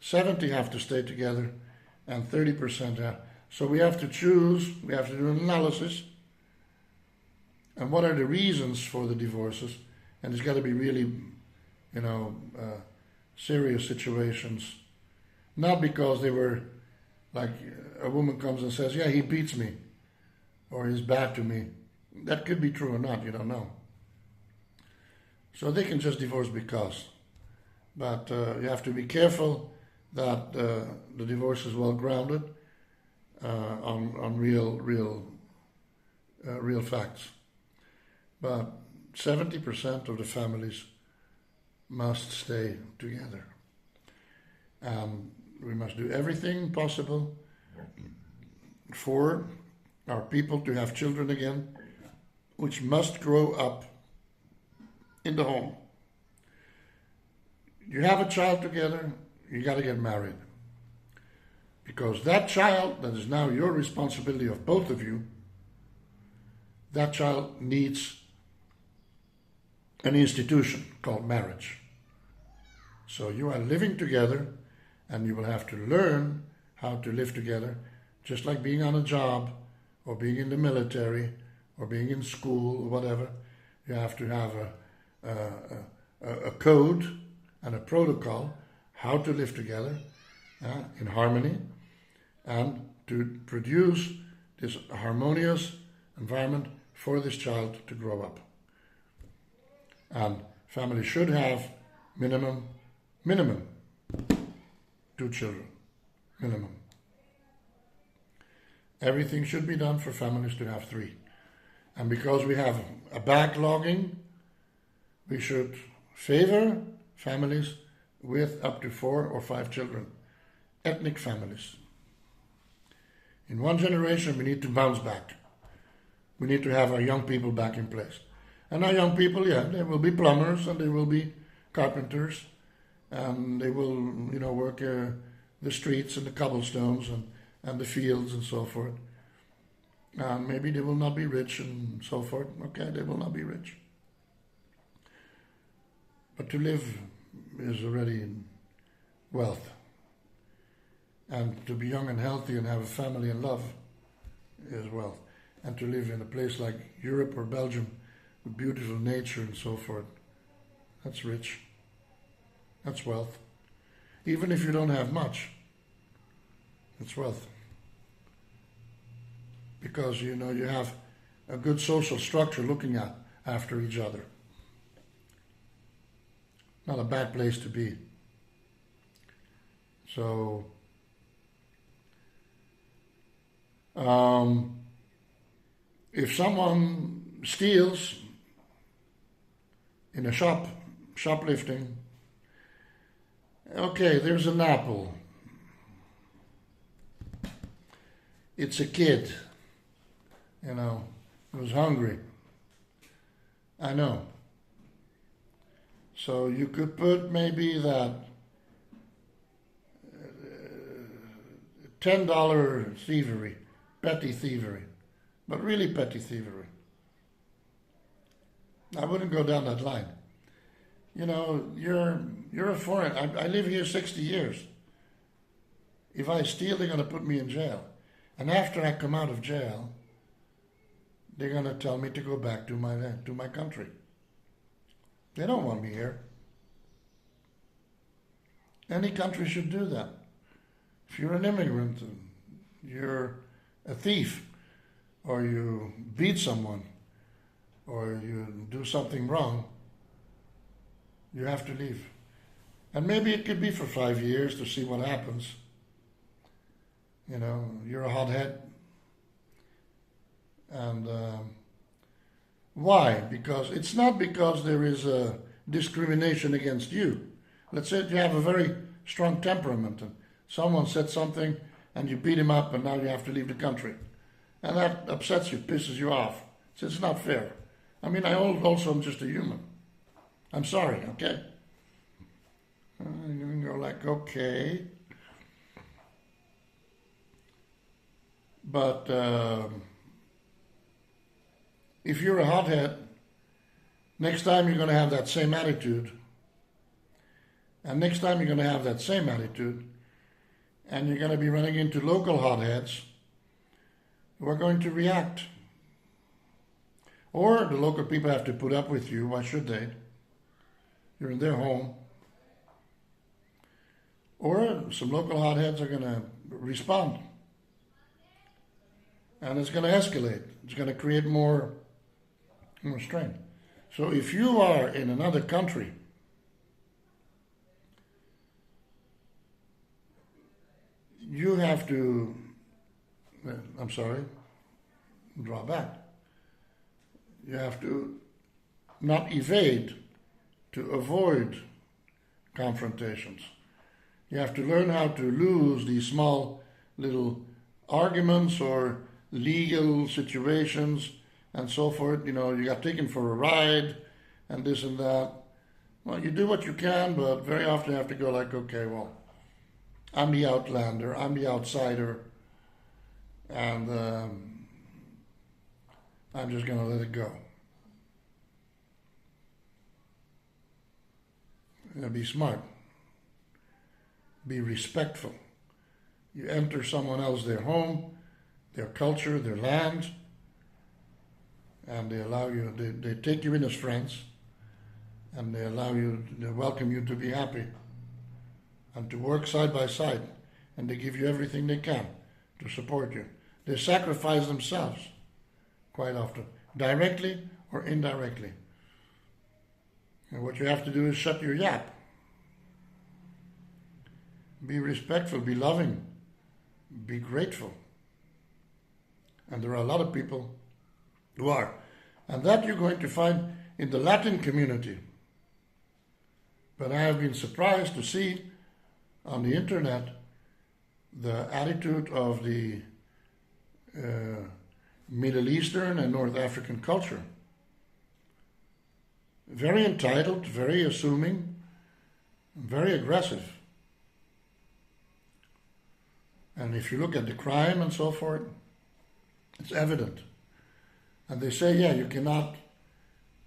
70 have to stay together, and 30% have. So we have to choose, we have to do an analysis, and what are the reasons for the divorces, and it's got to be really, serious situations, not because they were, like a woman comes and says, yeah, he beats me, or he's bad to me. That could be true or not, you don't know. So they can just divorce because. But you have to be careful that the divorce is well grounded on real facts. But 70% of the families must stay together. We must do everything possible for our people to have children again, which must grow up in the home. You have a child together, you got to get married. Because that child, that is now your responsibility of both of you, that child needs an institution called marriage. So you are living together, and you will have to learn how to live together, just like being on a job or being in the military or being in school or whatever. You have to have a code and a protocol how to live together in harmony and to produce this harmonious environment for this child to grow up. And family should have minimum 2 children, minimum. Everything should be done for families to have 3. And because we have a backlogging, we should favor families with up to 4 or 5 children, ethnic families. In one generation, we need to bounce back. We need to have our young people back in place. And our young people, they will be plumbers and they will be carpenters and they will, work the streets and the cobblestones and the fields and so forth. And maybe they will not be rich and so forth. Okay, they will not be rich. But to live is already wealth. And to be young and healthy and have a family and love is wealth. And to live in a place like Europe or Belgium with beautiful nature and so forth, that's rich. That's wealth. Even if you don't have much, it's wealth. Because you have a good social structure looking after each other. Not a bad place to be. So if someone steals in a shoplifting, okay, there's an apple. It's a kid, who's hungry. I know. So you could put maybe that $10 thievery, petty thievery, but really petty thievery. I wouldn't go down that line. You're a foreign. I live here 60 years. If I steal, they're going to put me in jail. And after I come out of jail, they're going to tell me to go back to my country. They don't want me here. Any country should do that. If you're an immigrant, you're a thief, or you beat someone, or you do something wrong, you have to leave. And maybe it could be for 5 years to see what happens. You're a hothead. And why? Because it's not because there is a discrimination against you. Let's say you have a very strong temperament and someone said something and you beat him up and now you have to leave the country. And that upsets you, pisses you off. So it's not fair. I also am just a human. I'm sorry, okay? You can go like, okay. But if you're a hothead, next time you're going to have that same attitude. And next time you're going to have that same attitude. And you're going to be running into local hotheads who are going to react. Or the local people have to put up with you. Why should they? You're in their home. Or some local hotheads are going to respond. And it's going to escalate. It's going to create more strain. So if you are in another country, you have to, draw back. You have to not evade, to avoid confrontations. You have to learn how to lose these small little arguments or legal situations and so forth. You got taken for a ride and this and that. Well, you do what you can, but very often you have to go like, okay, well, I'm the outlander, I'm the outsider, and I'm just going to let it go. Be smart. Be respectful. You enter someone else, their home, their culture, their land, and they allow you, they take you in as friends, and they welcome you to be happy and to work side by side, and they give you everything they can to support you. They sacrifice themselves quite often, directly or indirectly. And what you have to do is shut your yap. Be respectful, be loving, be grateful. And there are a lot of people who are. And that you're going to find in the Latin community. But I have been surprised to see on the internet the attitude of the Middle Eastern and North African culture. Very entitled, very assuming, very aggressive. And if you look at the crime and so forth, it's evident. And they say, yeah, you cannot,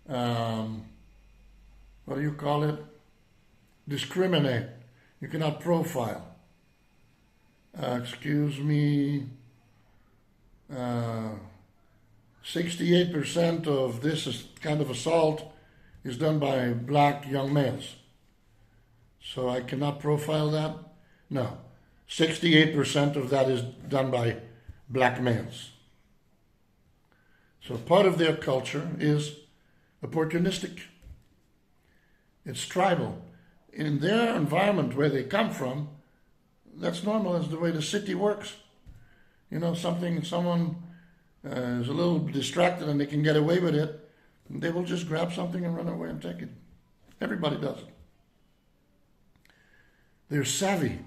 what do you call it? Discriminate. You cannot profile. Excuse me, 68% of this kind of assault is done by black young males. So I cannot profile that? No. 68% of that is done by black males. So part of their culture is opportunistic. It's tribal. In their environment where they come from, that's normal. That's the way the city works. You know, someone is a little distracted and they can get away with it, and they will just grab something and run away and take it. Everybody does it. They're savvy,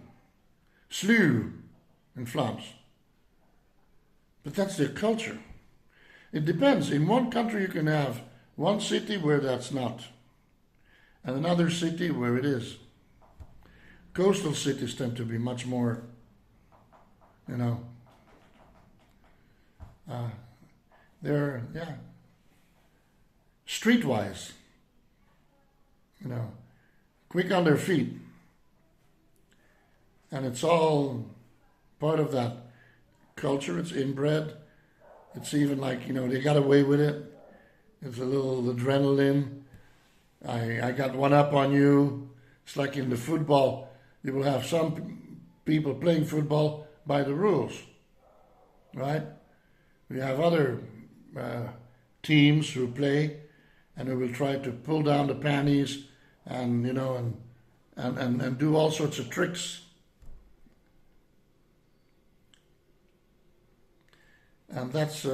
sluw in Flams. But that's their culture. It depends. In one country you can have one city where that's not, and another city where it is. Coastal cities tend to be much more, they're, streetwise, quick on their feet. And it's all part of that culture. It's inbred. It's even like, they got away with it. It's a little adrenaline. I got one up on you. It's like in the football, you will have some people playing football by the rules, right? We have other teams who play and who will try to pull down the panties and, and do all sorts of tricks. And that's,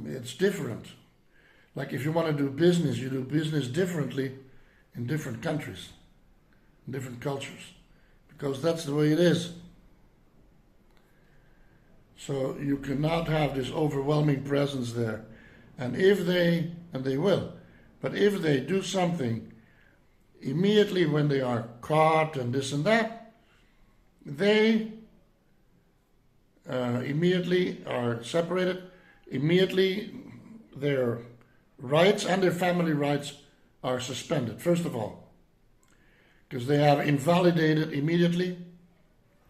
it's different. Like if you want to do business, you do business differently in different countries, in different cultures, because that's the way it is. So you cannot have this overwhelming presence there. And they will, but if they do something immediately when they are caught and this and that, they immediately are separated. Immediately their rights and their family rights are suspended, first of all, because they have invalidated immediately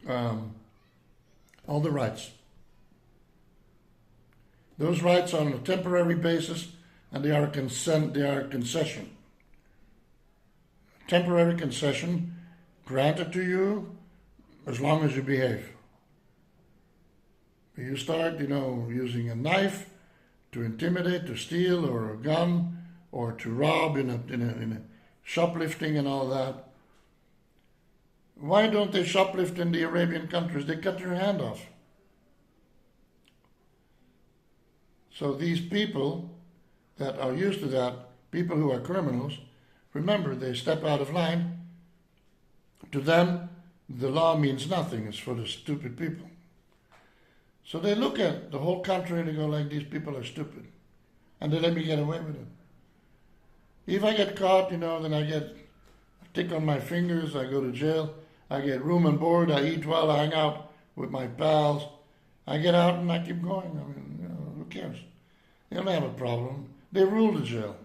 all the rights. Those rights are on a temporary basis, and they are a concession. Temporary concession granted to you as long as you behave. You start, using a knife to intimidate, to steal, or a gun, or to rob in a shoplifting and all that. Why don't they shoplift in the Arabian countries? They cut your hand off. So these people that are used to that, people who are criminals, remember, they step out of line. To them, the law means nothing. It's for the stupid people. So they look at the whole country and they go like, these people are stupid. And they let me get away with it. If I get caught, then I get a tick on my fingers, I go to jail, I get room and board, I eat well, I hang out with my pals. I get out and I keep going. Who cares? They don't have a problem. They rule the jail.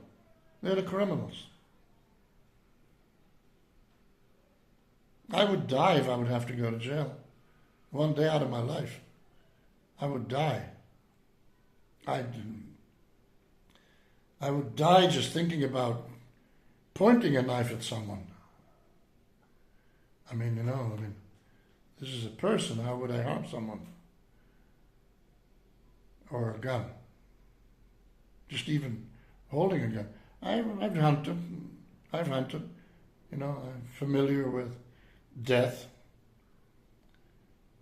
They're the criminals. I would die if I would have to go to jail. One day out of my life, I would die. I would die just thinking about pointing a knife at someone. I mean, this is a person. How would I harm someone? Or a gun. Just even holding a gun. I've hunted. I'm familiar with death.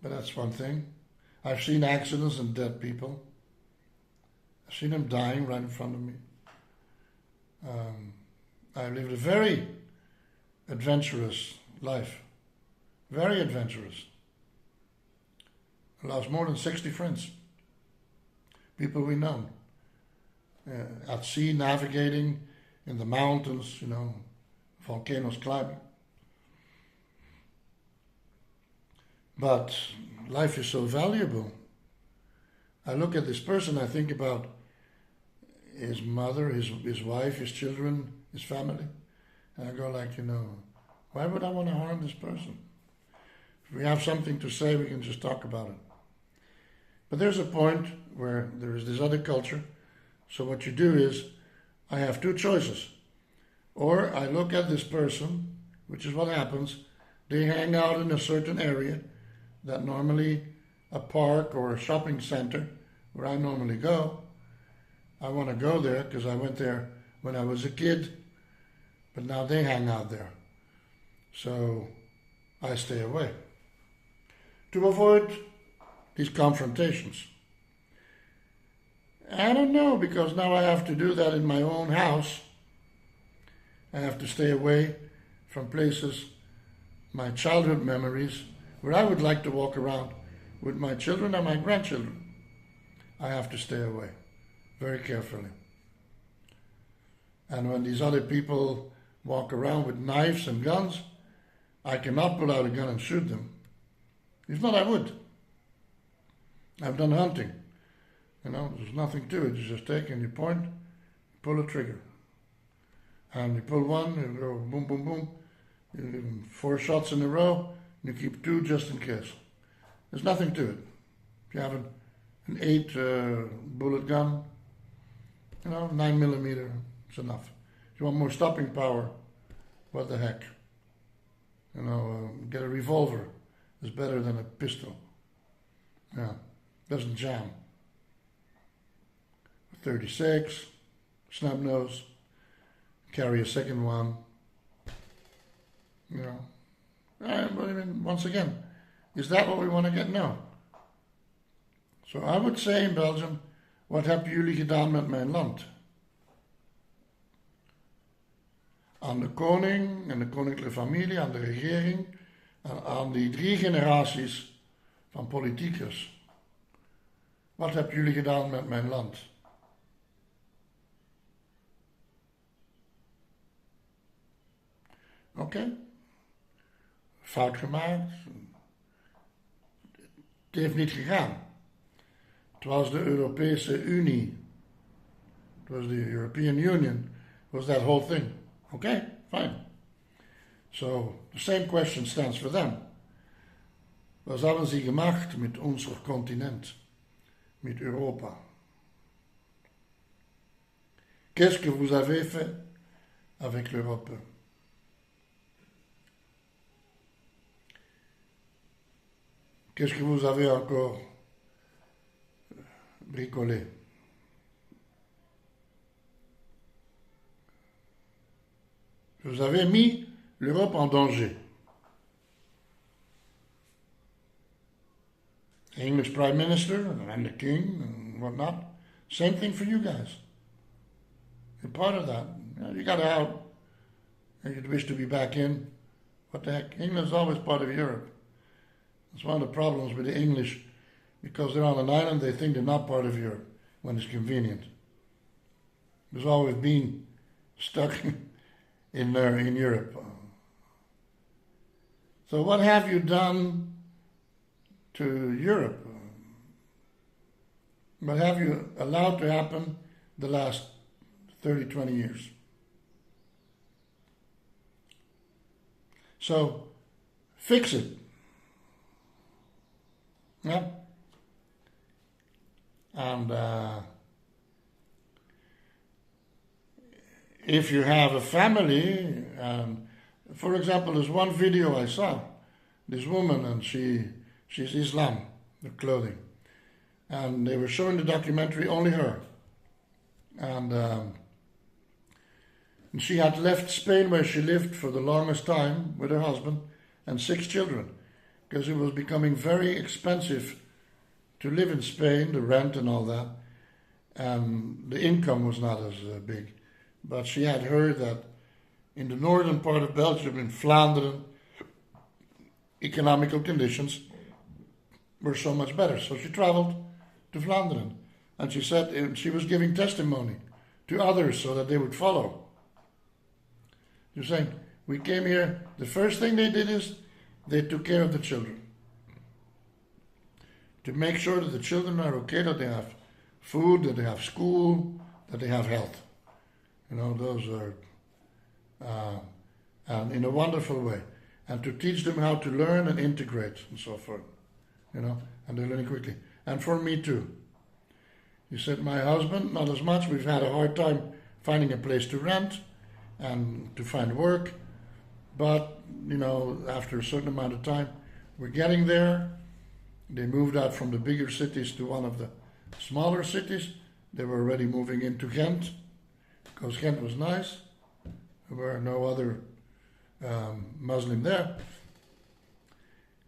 But that's one thing. I've seen accidents and dead people. I've seen them dying right in front of me. I lived a very adventurous life. Very adventurous. I lost more than 60 friends. People we know. At sea, navigating in the mountains, volcanoes climbing. But life is so valuable. I look at this person, I think about his mother, his wife, his children, his family. And I go like, why would I want to harm this person? If we have something to say, we can just talk about it. But there's a point where there is this other culture. So what you do is, I have two choices. Or I look at this person, which is what happens. They hang out in a certain area that normally a park or a shopping center where I normally go. I want to go there because I went there when I was a kid, but now they hang out there. So I stay away to avoid these confrontations. I don't know, because now I have to do that in my own house. I have to stay away from places, my childhood memories, where I would like to walk around with my children and my grandchildren. I have to stay away very carefully. And when these other people walk around with knives and guns, I cannot pull out a gun and shoot them. If not, I would. I've done hunting. There's nothing to it. You just take and you point, you pull a trigger. And you pull one, you go boom, boom, boom. You give 4 shots in a row, and you keep 2 just in case. There's nothing to it. If you have an 8 bullet gun, 9mm, it's enough. If you want more stopping power, what the heck? Get a revolver. It's better than a pistol. Yeah, doesn't jam. 36, snub nose, carry a second one. But once again, is that what we want to get? No. So I would say in Belgium, wat hebben jullie gedaan met mijn land? Aan de koning en de koninklijke familie, aan de regering, aan die 3 generaties van politiekers. Wat hebben jullie gedaan met mijn land? Oké. Fout gemaakt. Het heeft niet gegaan. Het was de Europese Unie. It was the European Union. It was that whole thing. Okay, fine. So, the same question stands for them. Was haben sie gemacht mit unserem Kontinent? Mit Europa? Qu'est-ce que vous avez fait avec l'Europe? Qu'est-ce que vous avez encore bricolé? Vous avez mis l'Europe en danger. The English Prime Minister and the King and whatnot, same thing for you guys. You're part of that. You got out and you'd wish to be back in. What the heck? England's always part of Europe. It's one of the problems with the English, because they're on an island, they think they're not part of Europe when it's convenient. There's always been stuck in Europe. So what have you done to Europe? What have you allowed to happen the last 30, 20 years? So fix it. Yeah. And if you have a family, for example, there's one video I saw, this woman, and she's Islam, the clothing, and they were showing the documentary, only her, and she had left Spain where she lived for the longest time with her husband and 6 children, because it was becoming very expensive to live in Spain, the rent and all that, and the income was not as big. But she had heard that in the northern part of Belgium, in Flanders, economical conditions were so much better. So she traveled to Flanders, and she said she was giving testimony to others so that they would follow. You're saying, we came here, the first thing they did is they took care of the children. To make sure that the children are okay, that they have food, that they have school, that they have health. You know, those are, and in a wonderful way. And to teach them how to learn and integrate and so forth. You know, and they're learning quickly. And for me too. You said, my husband, not as much. We've had a hard time finding a place to rent and to find work. But, you know, after a certain amount of time, we're getting there. They moved out from the bigger cities to one of the smaller cities. They were already moving into Ghent, because Ghent was nice. There were no other Muslim there.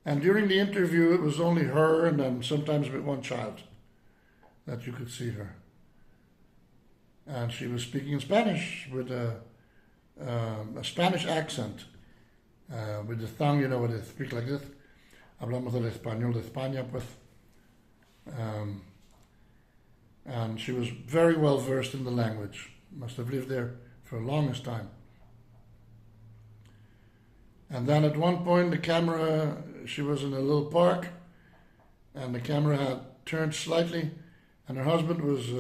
And during the interview, it was only her and then sometimes with one child that you could see her. And she was speaking in Spanish with a Spanish accent, with the tongue, you know, when they speak like this. Hablamos del español de España, pues. And she was very well versed in the language. Must have lived there for the longest time. And then at one point the camera, she was in a little park, and the camera had turned slightly, and her husband was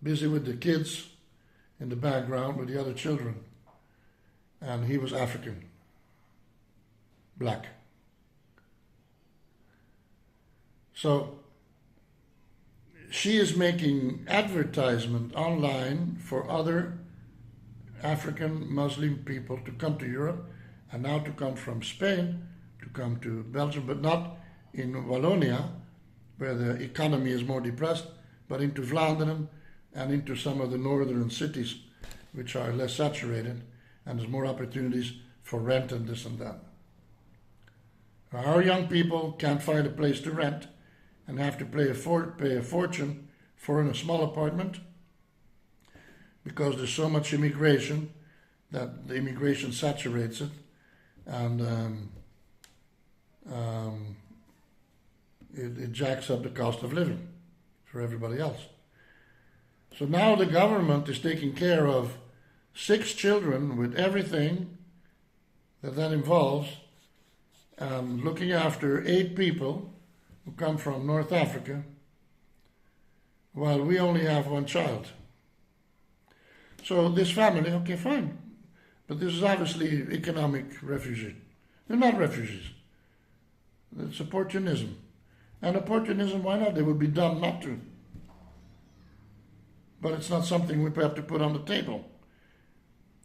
busy with the kids in the background with the other children. And he was African, black. So she is making advertisement online for other African Muslim people to come to Europe, and now to come from Spain, to come to Belgium, but not in Wallonia, where the economy is more depressed, but into Vlaanderen and into some of the northern cities, which are less saturated, and there's more opportunities for rent and this and that. Our young people can't find a place to rent and have to pay a fortune for a small apartment, because there's so much immigration that the immigration saturates it, and it jacks up the cost of living for everybody else. So now the government is taking care of 6 children with everything that involves, and looking after 8 people who come from North Africa, while we only have 1 child. So this family, okay, fine. But this is obviously economic refugee. They're not refugees. It's opportunism. And opportunism, why not? They would be dumb not to. But it's not something we have to put on the table.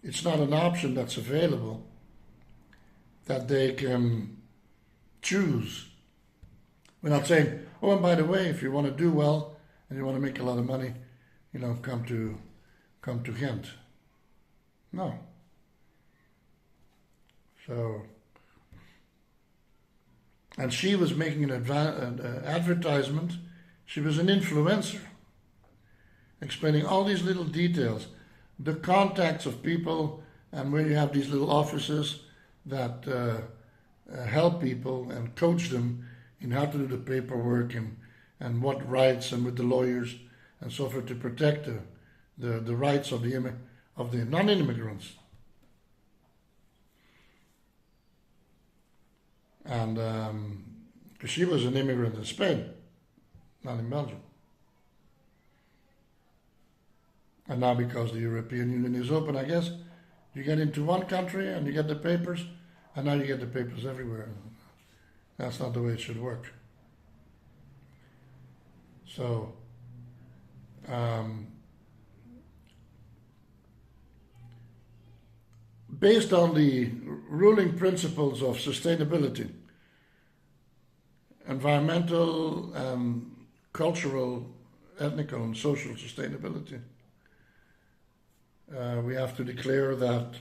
It's not an option that's available that they can choose. We're not saying, oh, and by the way, if you want to do well and you want to make a lot of money, you know, come to Ghent. No. So, and she was making an advertisement. She was an influencer, explaining all these little details, the contacts of people, and where you have these little offices that help people and coach them in how to do the paperwork and what rights, and with the lawyers and so forth, to protect the rights of the non-immigrants. And because she was an immigrant in Spain, not in Belgium. And now, because the European Union is open, I guess, you get into one country and you get the papers, And now you get the papers everywhere. That's not the way it should work. So, based on the ruling principles of sustainability, environmental, cultural, ethnical, and social sustainability, we have to declare that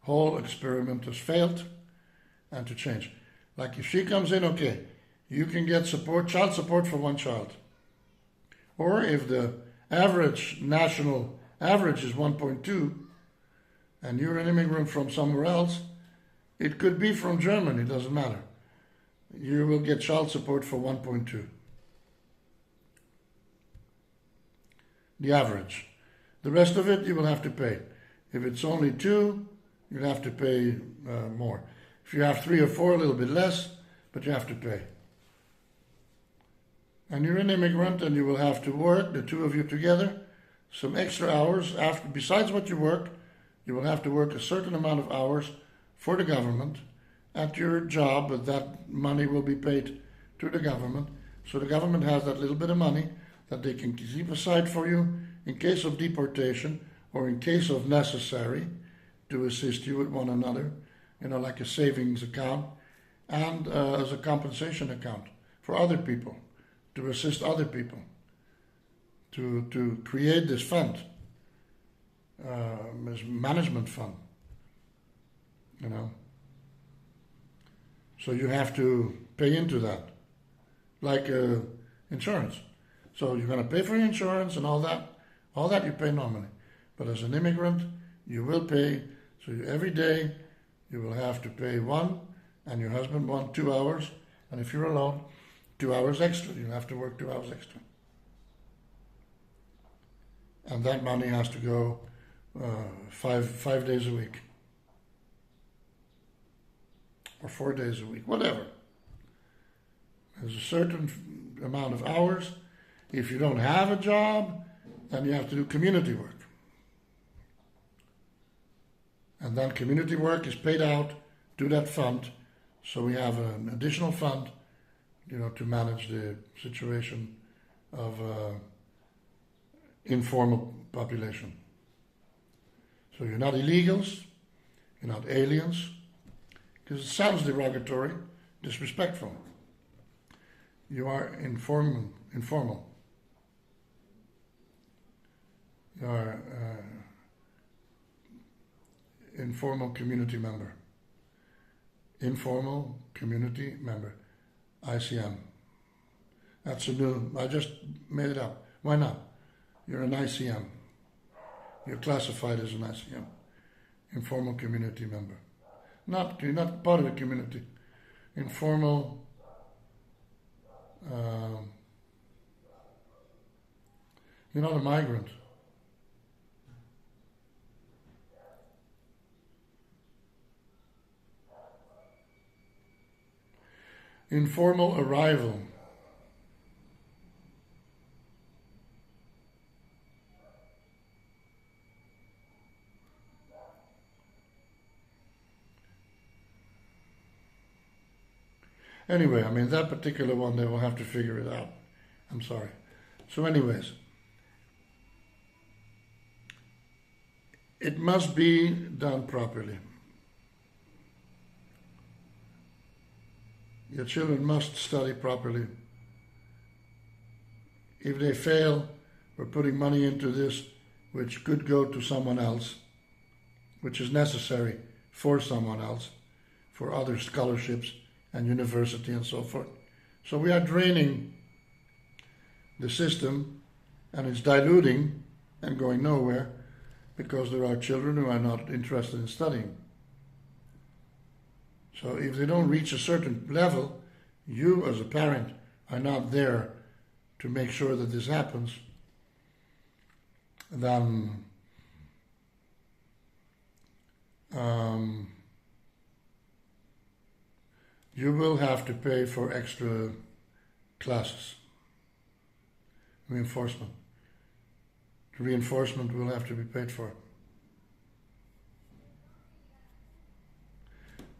whole experiment has failed and to change. Like if she comes in, okay, you can get support, child support for one child. Or if the average national average is 1.2 and you're an immigrant from somewhere else, it could be from Germany, it doesn't matter. You will get child support for 1.2. The average. The rest of it you will have to pay. If it's only 2, you'll have to pay more. If you have 3 or 4, a little bit less, but you have to pay. And you're an immigrant and you will have to work, the two of you together, some extra hours. Besides what you work, you will have to work a certain amount of hours for the government at your job, but that money will be paid to the government. So the government has that little bit of money that they can keep aside for you in case of deportation or in case of necessary to assist you with one another, like a savings account and as a compensation account for other people, to assist other people, to create this fund, this management fund, So you have to pay into that, like insurance. So you're going to pay for your insurance and all that you pay normally. But as an immigrant, you will pay, so every day you will have to pay 1, and your husband 2 hours, and if you're alone, 2 hours extra. You have to work 2 hours extra. And that money has to go 5 days a week. Or 4 days a week, whatever. There's a certain amount of hours. If you don't have a job, then you have to do community work. And then community work is paid out to that fund. So we have an additional fund, to manage the situation of informal population. So you're not illegals, you're not aliens, because it sounds derogatory, disrespectful. You are informal. You are informal community member. Informal community member. ICM. That's I just made it up. Why not? You're an ICM. You're classified as an ICM. Informal community member. You're not part of the community. Informal. You're not a migrant. Informal arrival. Anyway, that particular one, they will have to figure it out. I'm sorry. So anyways, it must be done properly. Your children must study properly. If they fail, we're putting money into this, which could go to someone else, which is necessary for someone else, for other scholarships and university and so forth. So we are draining the system, and it's diluting and going nowhere because there are children who are not interested in studying. So if they don't reach a certain level, you as a parent are not there to make sure that this happens, then you will have to pay for extra classes. Reinforcement. The reinforcement will have to be paid for.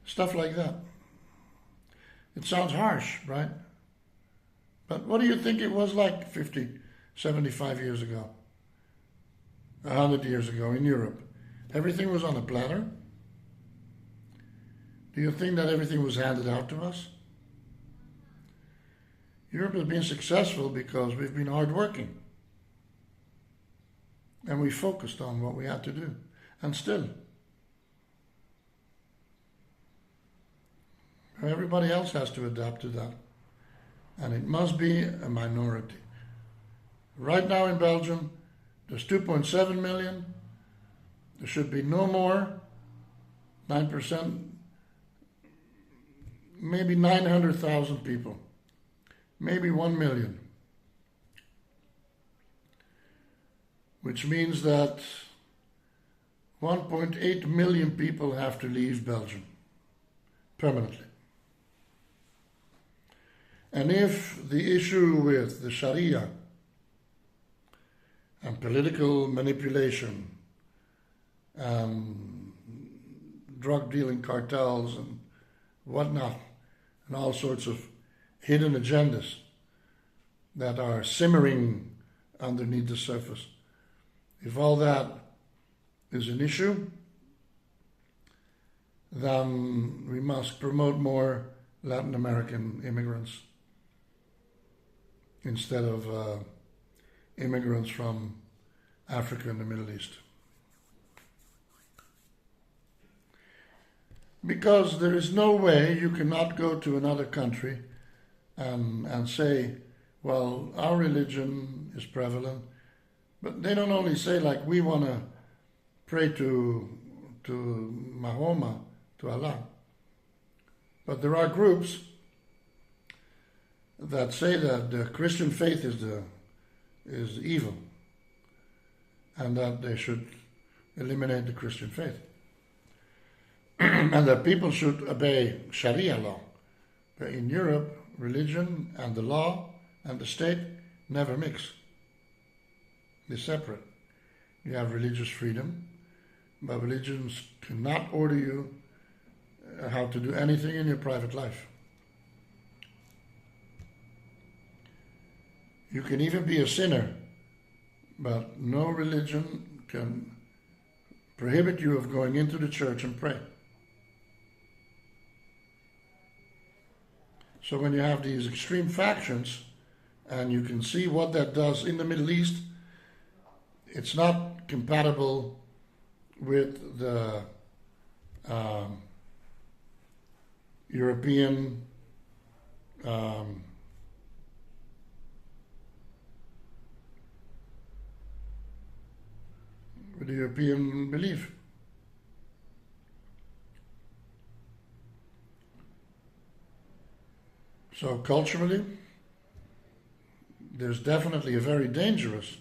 Stuff like that. It sounds harsh, right? But what do you think it was like 50, 75 years ago? 100 years ago in Europe? Everything was on a platter. Do you think that everything was handed out to us? Europe has been successful because we've been hardworking. And we focused on what we had to do. And still, everybody else has to adapt to that. And it must be a minority. Right now in Belgium, there's 2.7 million. There should be no more. 9%. Maybe 900,000 people. Maybe 1 million. Which means that 1.8 million people have to leave Belgium permanently. And if the issue with the Sharia and political manipulation and drug dealing cartels and whatnot, and all sorts of hidden agendas that are simmering underneath the surface, if all that is an issue, then we must promote more Latin American immigrants instead of immigrants from Africa and the Middle East. Because there is no way you cannot go to another country and say, well, our religion is prevalent. But they don't only say, like, we want to pray to Mahoma, to Allah. But there are groups that say that the Christian faith is evil and that they should eliminate the Christian faith. And that people should obey Sharia law. But in Europe, religion and the law and the state never mix. They're separate. You have religious freedom, but religions cannot order you how to do anything in your private life. You can even be a sinner, but no religion can prohibit you of going into the church and pray. So when you have these extreme factions, and you can see what that does in the Middle East, it's not compatible with the European with the European belief. So culturally, there's definitely a very dangerous,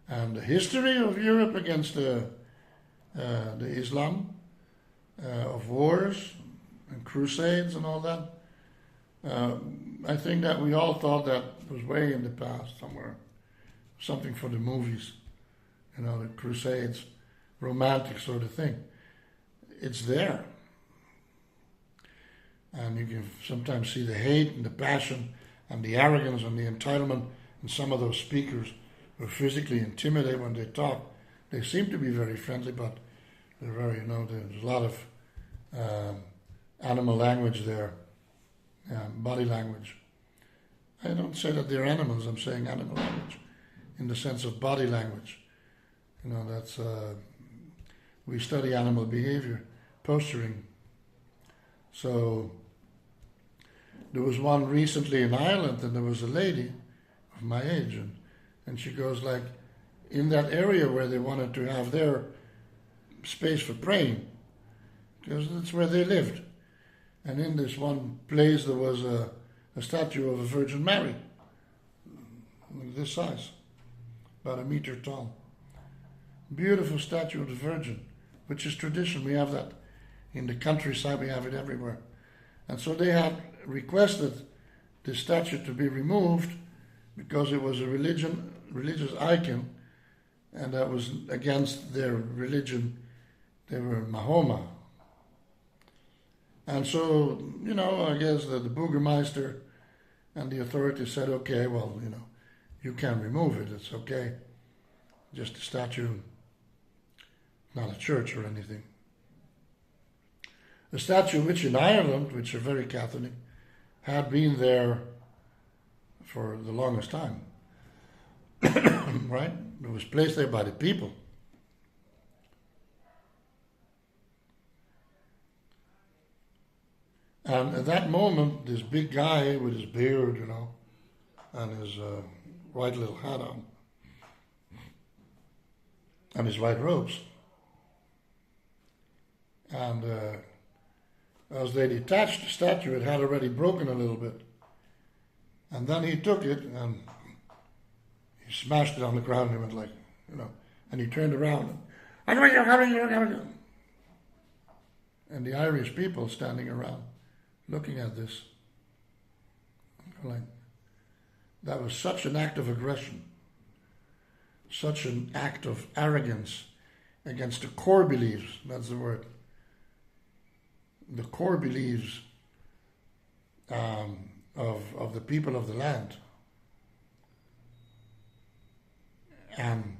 and the history of Europe against the Islam, of wars and crusades and all that. I think that we all thought that was way in the past somewhere, something for the movies, the crusades, romantic sort of thing. It's there. And you can sometimes see the hate and the passion and the arrogance and the entitlement in some of those speakers who physically intimidate when they talk. They seem to be very friendly, but they're very, there's a lot of animal language there, body language. I don't say that they're animals, I'm saying animal language in the sense of body language. That's, we study animal behavior, posturing. So there was one recently in Ireland, and there was a lady of my age, and she goes like, in that area where they wanted to have their space for praying, because that's where they lived. And in this one place there was a statue of a Virgin Mary, this size, about a meter tall. Beautiful statue of the Virgin, which is tradition. We have that in the countryside, we have it everywhere. And so they had requested the statue to be removed because it was a religious icon, and that was against their religion. They were Mahoma. And so, I guess the Burgermeister and the authorities said, okay, well, you can remove it. It's okay. Just a statue, not a church or anything. A statue which in Ireland, which are very Catholic, had been there for the longest time. Right? It was placed there by the people. And at that moment, this big guy with his beard, and his white little hat on, and his white robes. And as they detached the statue, it had already broken a little bit. And then he took it and he smashed it on the ground and he went like, and he turned around and the Irish people standing around looking at this, like, that was such an act of aggression, such an act of arrogance against the core beliefs, that's the word, the core beliefs of the people of the land. And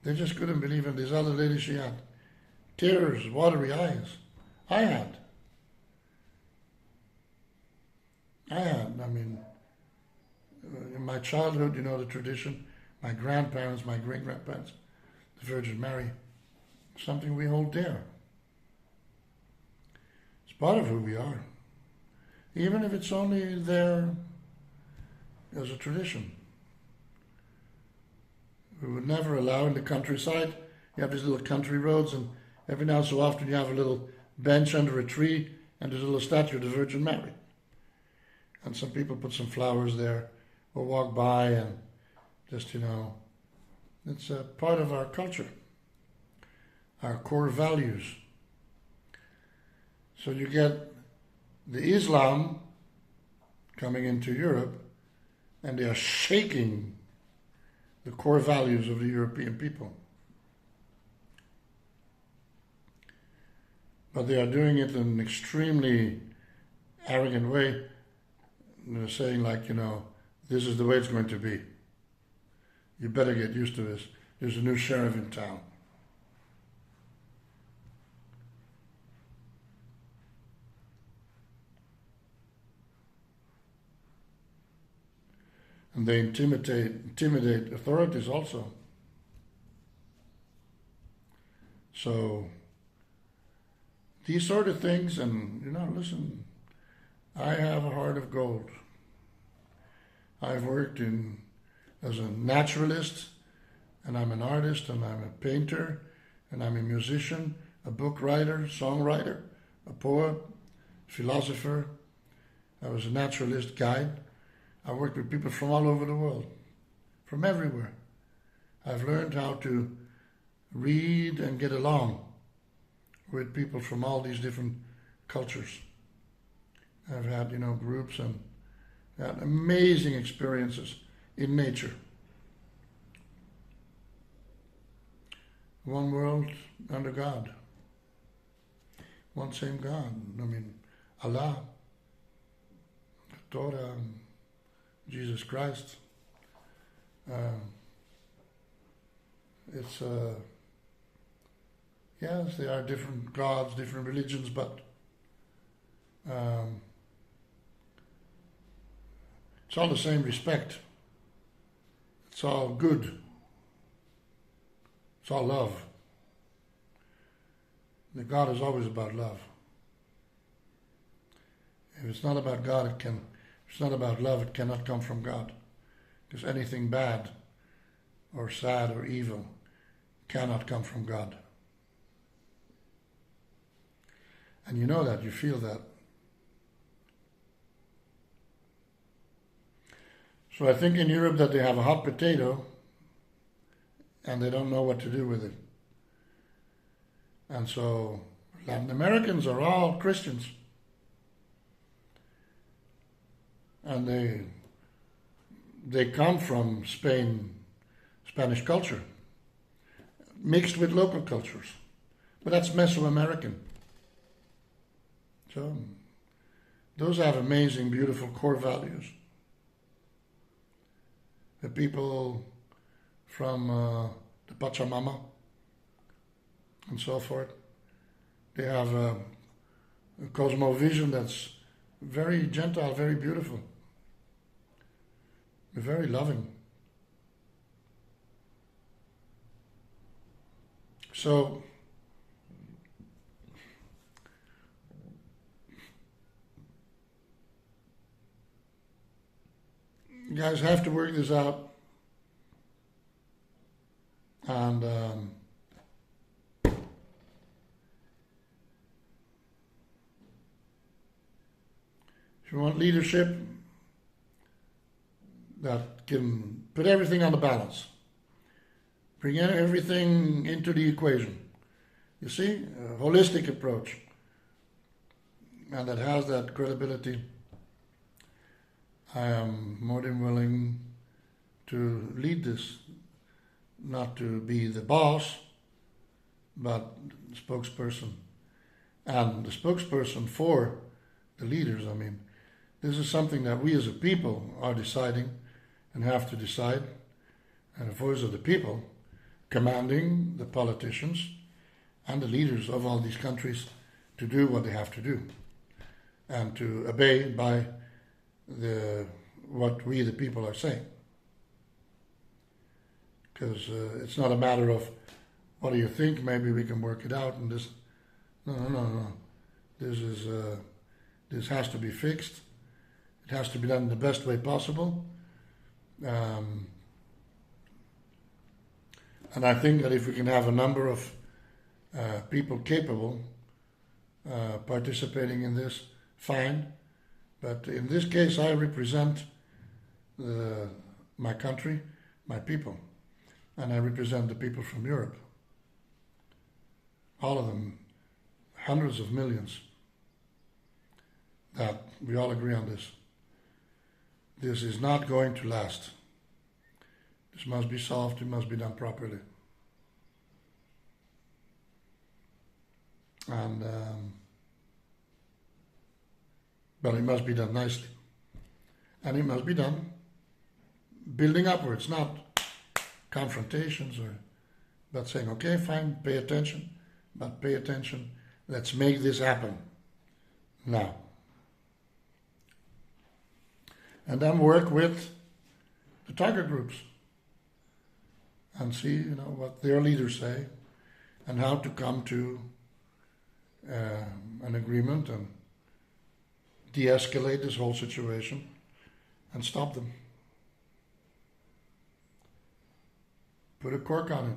they just couldn't believe it. This other lady, she had tears, watery eyes. I had. In my childhood, the tradition, my grandparents, my great-grandparents, the Virgin Mary, something we hold dear. It's part of who we are. Even if it's only there as a tradition. We would never allow in the countryside, you have these little country roads, and every now and so often you have a little bench under a tree, and there's a little statue of the Virgin Mary. And some people put some flowers there, or walk by, and just, it's a part of our culture, our core values. So you get the Islam coming into Europe, and they are shaking the core values of the European people. But they are doing it in an extremely arrogant way. They're saying this is the way it's going to be. You better get used to this. There's a new sheriff in town. And they intimidate authorities also. So these sort of things, and listen, I have a heart of gold. I've worked as a naturalist, and I'm an artist, and I'm a painter, and I'm a musician, a book writer, songwriter, a poet, philosopher. I was a naturalist guide. I worked with people from all over the world, from everywhere. I've learned how to read and get along with people from all these different cultures. I've had, groups and had amazing experiences in nature. One world under God. One same God. Allah, Torah, Jesus Christ. Yes, they are different gods, different religions, but it's all the same respect. It's all good. It's all love. The God is always about love. If it's not about God, if it's not about love, it cannot come from God. Because anything bad or sad or evil cannot come from God. And you know that, you feel that. So I think in Europe that they have a hot potato and they don't know what to do with it. And so Latin Americans are all Christians. And they come from Spanish culture, mixed with local cultures. But that's Mesoamerican. So those have amazing, beautiful core values. The people from the Pachamama and so forth, they have a cosmovision that's very gentle, very beautiful, very loving. So you guys have to work this out, and if you want leadership that can put everything on the balance, bring everything into the equation, you see, a holistic approach, and that has that credibility, I am more than willing to lead this, not to be the boss, but the spokesperson. And the spokesperson for the leaders, I mean, this is something that we as a people are deciding and have to decide. And the voice of the people commanding the politicians and the leaders of all these countries to do what they have to do and to obey by what we the people are saying, because it's not a matter of what do you think, maybe we can work it out, and this no, this has to be fixed. It has to be done in the best way possible, and I think that if we can have a number of people capable participating in this, fine. But in this case, I represent my country, my people, and I represent the people from Europe. All of them, hundreds of millions, that we all agree on this. This is not going to last. This must be solved, it must be done properly. And but it must be done nicely. And it must be done building upwards, not confrontations, but saying, okay, fine, pay attention, but pay attention, let's make this happen now. And then work with the target groups and see, what their leaders say and how to come to an agreement and de-escalate this whole situation and stop them. Put a cork on it.